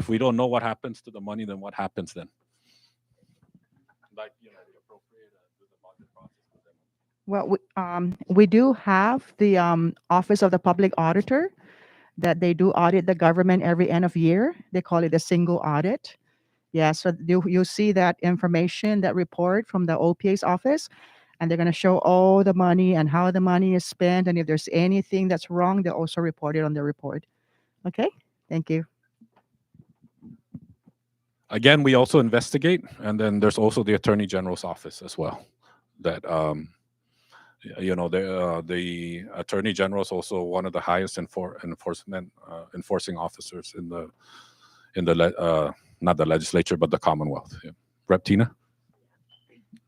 [SPEAKER 1] we don't know what happens to the money, then what happens then? Like, the appropriate the budget process.
[SPEAKER 4] Well, we do have the Office of the Public Auditor that they do audit the government every end of year. They call it a single audit. Yeah, so you see that information, that report from the OPA's office, and they're going to show all the money and how the money is spent. And if there's anything that's wrong, they'll also report it on the report. Okay, thank you.
[SPEAKER 1] Again, we also investigate, and then there's also the Attorney General's office as well. That the Attorney General is also one of the highest enforcing officers in not the legislature but the Commonwealth. Yeah. Rep Tina.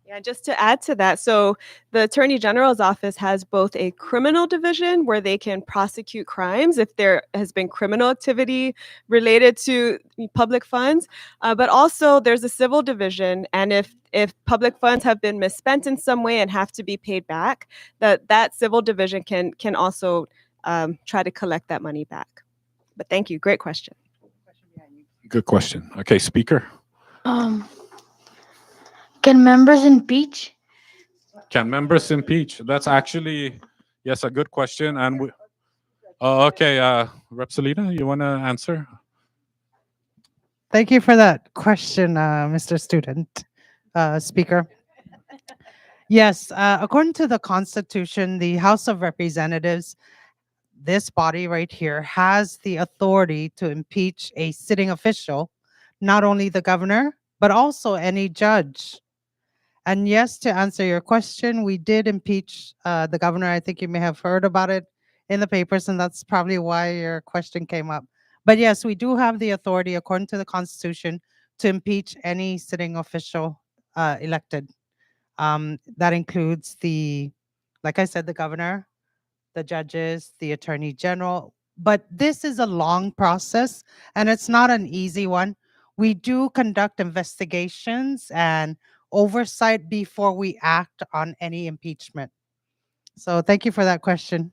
[SPEAKER 6] Yeah, just to add to that, so the Attorney General's office has both a criminal division where they can prosecute crimes if there has been criminal activity related to public funds, but also there's a civil division, and if public funds have been misspent in some way and have to be paid back, that civil division can also try to collect that money back. But thank you, great question.
[SPEAKER 1] Good question. Okay, Speaker.
[SPEAKER 9] Can members impeach?
[SPEAKER 1] Can members impeach? That's actually, yes, a good question. And we, okay, Rep Salida, you want to answer?
[SPEAKER 13] Thank you for that question, Mr. Student, Speaker. Yes, according to the Constitution, the House of Representatives, this body right here, has the authority to impeach a sitting official, not only the governor, but also any judge. And yes, to answer your question, we did impeach the governor. I think you may have heard about it in the papers, and that's probably why your question came up. But yes, we do have the authority, according to the Constitution, to impeach any sitting official elected. That includes like I said, the governor, the judges, the attorney general. But this is a long process, and it's not an easy one. We do conduct investigations and oversight before we act on any impeachment. So thank you for that question.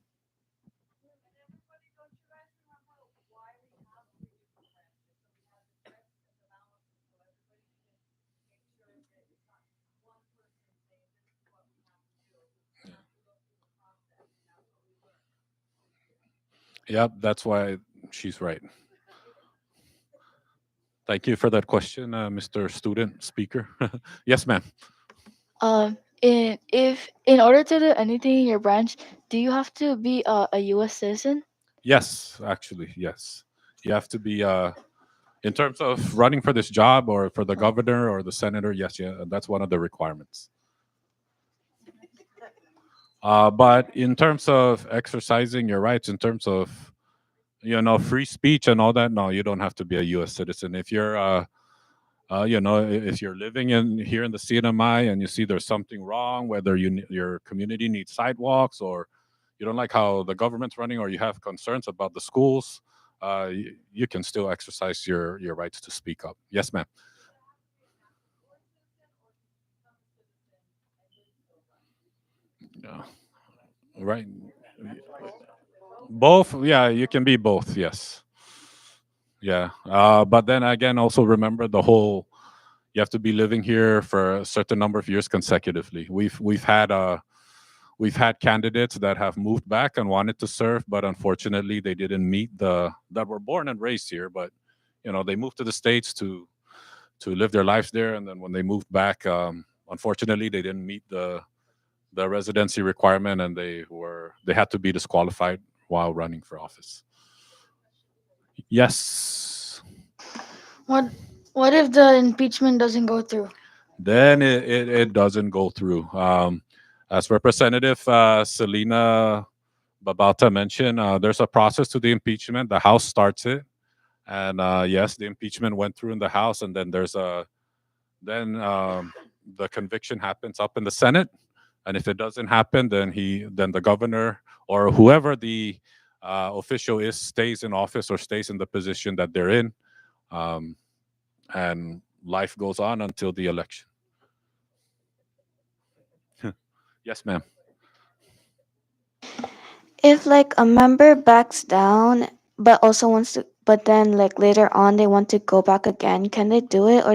[SPEAKER 1] Yep, that's why she's right. Thank you for that question, Mr. Student Speaker. Yes, ma'am.
[SPEAKER 9] if in order to do anything in your branch, do you have to be a U.S. citizen?
[SPEAKER 1] Yes, actually, yes. You have to be in terms of running for this job or for the governor or the senator. Yes, yeah, that's one of the requirements. But in terms of exercising your rights, in terms of free speech and all that, no, you don't have to be a U.S. citizen. If you're if you're living in here in the CNMI and you see there's something wrong, whether your community needs sidewalks or you don't like how the government's running or you have concerns about the schools, you can still exercise your rights to speak up. Yes, ma'am. Yeah. Right. Both. Yeah, you can be both. Yes. Yeah. But then again, also remember the whole. You have to be living here for a certain number of years consecutively. We've had candidates that have moved back and wanted to serve, but unfortunately they didn't meet the that were born and raised here, but they moved to the states to live their lives there, and then when they moved back, unfortunately they didn't meet the residency requirement, and they had to be disqualified while running for office. Yes.
[SPEAKER 9] What what if the impeachment doesn't go through?
[SPEAKER 1] Then it doesn't go through. As Representative Selena Babauta mentioned, there's a process to the impeachment. The House starts it, and yes, the impeachment went through in the House, and then the conviction happens up in the Senate, and if it doesn't happen, then the governor or whoever the official is stays in office or stays in the position that they're in, um, and life goes on until the election. Yes, ma'am.
[SPEAKER 2] If like a member backs down but also wants to, but then like later on they want to go back again, can they do it, or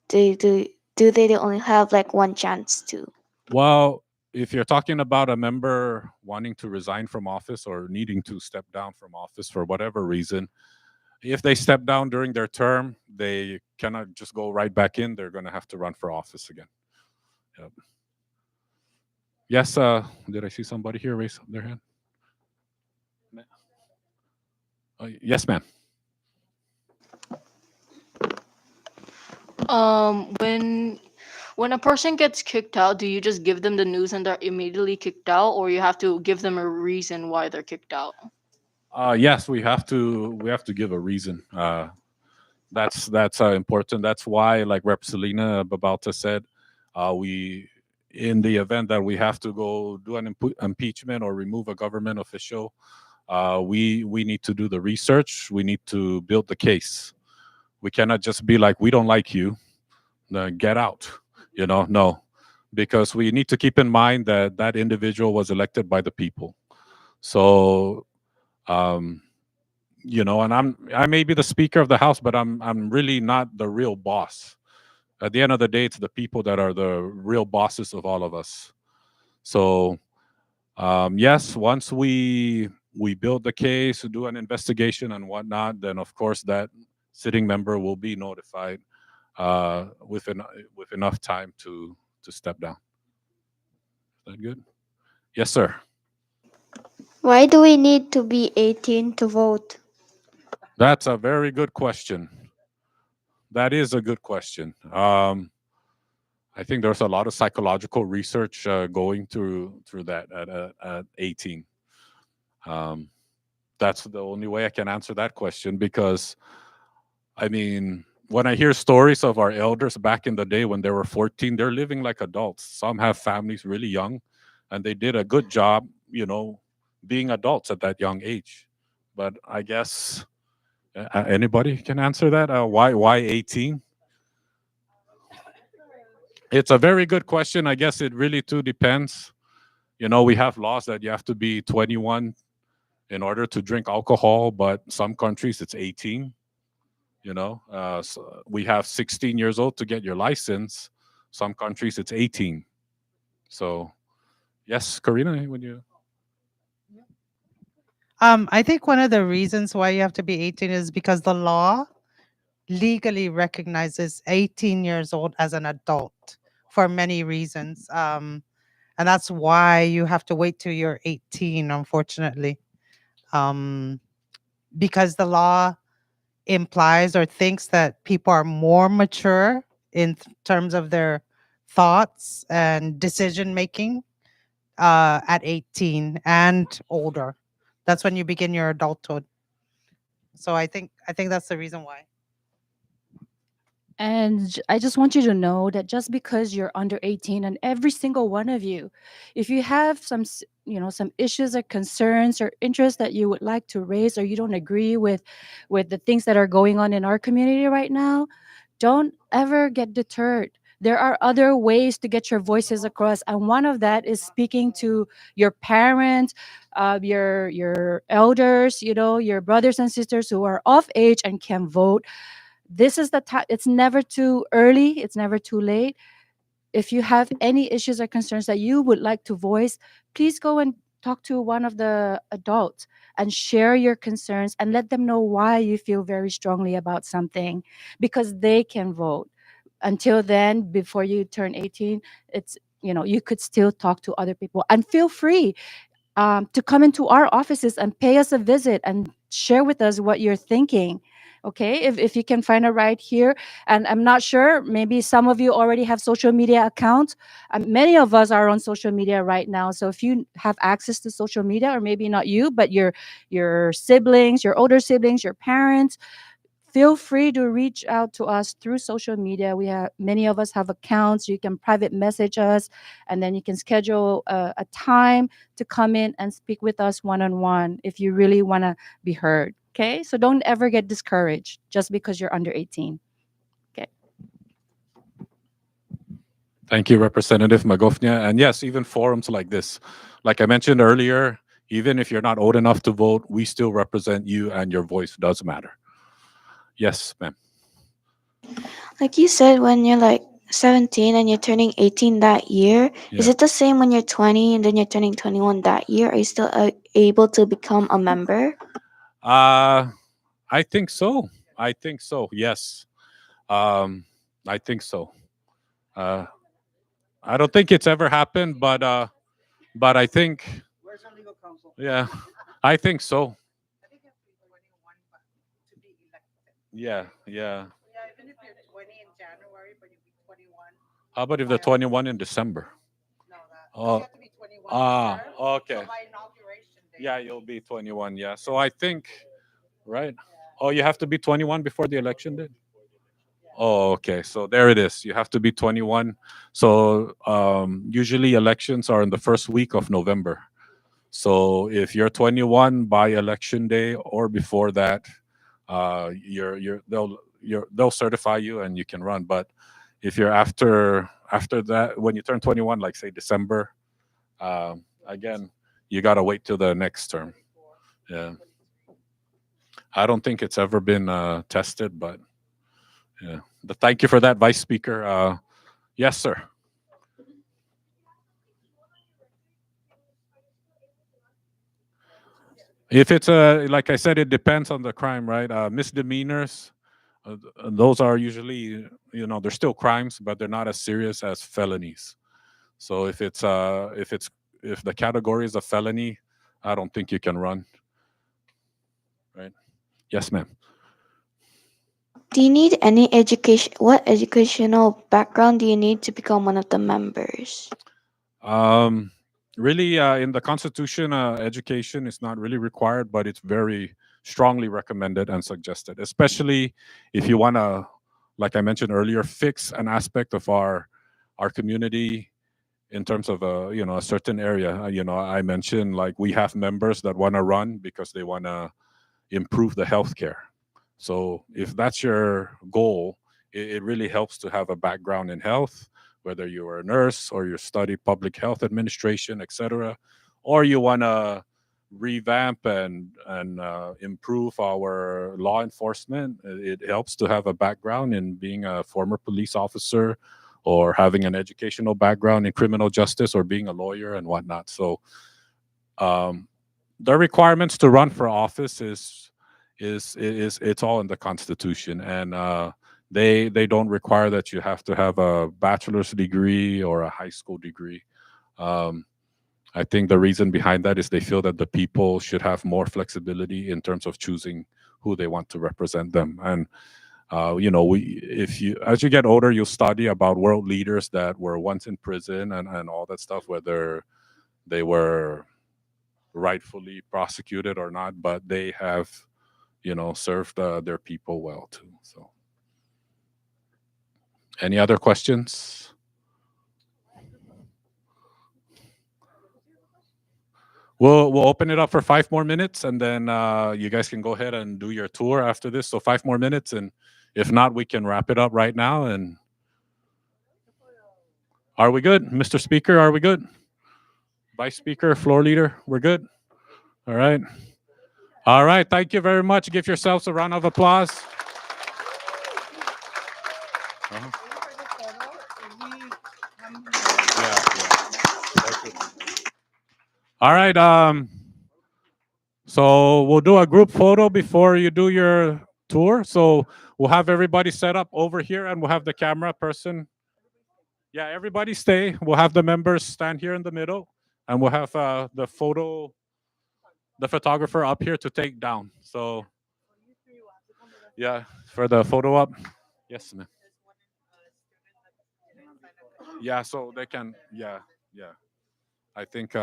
[SPEAKER 2] do they only have like one chance to?
[SPEAKER 1] Well, if you're talking about a member wanting to resign from office or needing to step down from office for whatever reason, if they step down during their term, they cannot just go right back in. They're going to have to run for office again. Yep. Yes, did I see somebody here raise their hand? Yes, ma'am.
[SPEAKER 9] When a person gets kicked out, do you just give them the news and they're immediately kicked out, or you have to give them a reason why they're kicked out?
[SPEAKER 1] Yes, we have to give a reason. That's important. That's why, like Rep. Selena Babalta said, we in the event that we have to go do an impeachment or remove a government official, we need to do the research. We need to build the case. We cannot just be like, we don't like you, get out. No, because we need to keep in mind that that individual was elected by the people. So, um, and I may be the Speaker of the House, but I'm really not the real boss. At the end of the day, it's the people that are the real bosses of all of us. So, yes, once we build the case, do an investigation and whatnot, then of course that sitting member will be notified with enough time to step down. Is that good? Yes, sir.
[SPEAKER 3] Why do we need to be 18 to vote?
[SPEAKER 1] That's a very good question. That is a good question. I think there's a lot of psychological research going through that at 18. Um, that's the only way I can answer that question because, I mean, when I hear stories of our elders back in the day when they were 14, they're living like adults. Some have families really young, and they did a good job, being adults at that young age. But I guess anybody can answer that. Why 18? It's a very good question. I guess it really too depends. We have laws that you have to be 21 in order to drink alcohol, but some countries it's 18. So we have 16 years old to get your license. Some countries it's 18. So, yes, Karina, when you
[SPEAKER 13] I think one of the reasons why you have to be 18 is because the law legally recognizes 18 years old as an adult for many reasons. And that's why you have to wait till you're 18, unfortunately. Um, because the law implies or thinks that people are more mature in terms of their thoughts and decision making at 18 and older. That's when you begin your adulthood. So I think that's the reason why.
[SPEAKER 10] And I just want you to know that just because you're under 18, and every single one of you, if you have some, some issues or concerns or interests that you would like to raise, or you don't agree with the things that are going on in our community right now, don't ever get deterred. There are other ways to get your voices across, and one of that is speaking to your parents, your elders, your brothers and sisters who are of age and can vote. This is the time. It's never too early, it's never too late. If you have any issues or concerns that you would like to voice, please go and talk to one of the adults and share your concerns and let them know why you feel very strongly about something, because they can vote. Until then, before you turn 18, it's you could still talk to other people, and feel free to come into our offices and pay us a visit and share with us what you're thinking. Okay, if you can find a ride here. And I'm not sure, maybe some of you already have social media accounts. Many of us are on social media right now. So if you have access to social media, or maybe not you, but your siblings, your older siblings, your parents, feel free to reach out to us through social media. We have, many of us have accounts. You can private message us, and then you can schedule a time to come in and speak with us one on one if you really want to be heard. Okay, so don't ever get discouraged just because you're under 18. Okay.
[SPEAKER 1] Thank you, Representative Magofnia. And yes, even forums like this, like I mentioned earlier, even if you're not old enough to vote, we still represent you and your voice does matter. Yes, ma'am.
[SPEAKER 2] Like you said, when you're like 17 and you're turning 18 that year, is
[SPEAKER 1] Yeah.
[SPEAKER 2] it the same when you're 20 and then you're turning 21 that year? Are you still able to become a member?
[SPEAKER 1] I think so. I think so. Yes. Um, I think so. Uh, I don't think it's ever happened, but I think, yeah, I think so. Yeah, yeah. How about if the 21 in December? Oh, okay. Yeah, you'll be 21. Yeah. So I think, right? Oh, you have to be 21 before the election day? Oh, okay. So there it is. You have to be 21. So usually elections are in the first week of November. So if you're 21 by election day or before that, they'll certify you and you can run. But if you're after that, when you turn 21, like say December, again, you gotta wait till the next term. Yeah, I don't think it's ever been tested, but yeah. But thank you for that, Vice Speaker. Yes, sir. If it's like I said, it depends on the crime, right? Misdemeanors, those are usually, they're still crimes, but they're not as serious as felonies. So if the category is a felony, I don't think you can run. Right? Yes, ma'am.
[SPEAKER 2] Do you need any education? What educational background do you need to become one of the members?
[SPEAKER 1] Um, really, in the Constitution, education is not really required, but it's very strongly recommended and suggested, especially if you want to, like I mentioned earlier, fix an aspect of our community in terms of a certain area. I mentioned like we have members that want to run because they want to improve the healthcare. So if that's your goal, it really helps to have a background in health, whether you're a nurse or you study public health administration, etc., or you want to revamp and improve our law enforcement. It helps to have a background in being a former police officer or having an educational background in criminal justice or being a lawyer and whatnot. So um, the requirements to run for office is it's all in the Constitution, and they don't require that you have to have a bachelor's degree or a high school degree. I think the reason behind that is they feel that the people should have more flexibility in terms of choosing who they want to represent them. And if you as you get older, you'll study about world leaders that were once in prison and all that stuff, whether they were rightfully prosecuted or not, but they have served their people well too. So, any other questions? We'll open it up for 5 more minutes, and then you guys can go ahead and do your tour after this. So 5 more minutes, and if not, we can wrap it up right now. And are we good, Mr. Speaker? Are we good? Vice Speaker, floor leader, we're good. All right. All right. Thank you very much. Give yourselves a round of applause. Uh-huh. All right. So we'll do a group photo before you do your tour. So we'll have everybody set up over here, and we'll have the camera person. Yeah, everybody stay. We'll have the members stand here in the middle, and we'll have the photographer up here to take down. So yeah, for the photo up. Yes, ma'am. Yeah, so they can. Yeah, yeah. I think.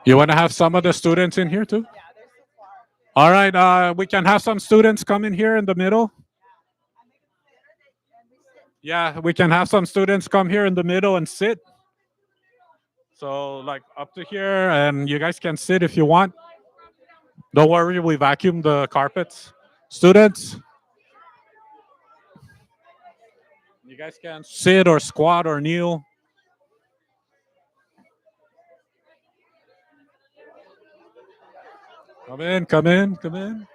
[SPEAKER 1] You want to have some of the students in here too? All right, we can have some students come in here in the middle. Yeah, we can have some students come here in the middle and sit. So like up to here, and you guys can sit if you want. Don't worry, we vacuum the carpets. Students, you guys can sit or squat or kneel. Come in, come in, come in.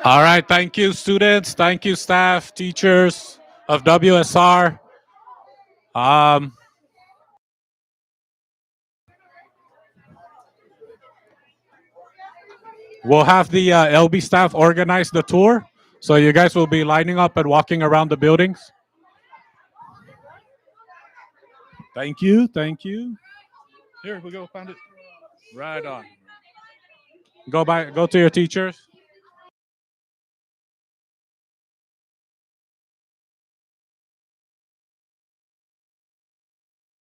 [SPEAKER 1] All right, thank you, students. Thank you, staff, teachers of WSR. We'll have the LB staff organize the tour. So you guys will be lining up and walking around the buildings. Thank you, thank you. Here we go, found it. Right on. Go to your teachers.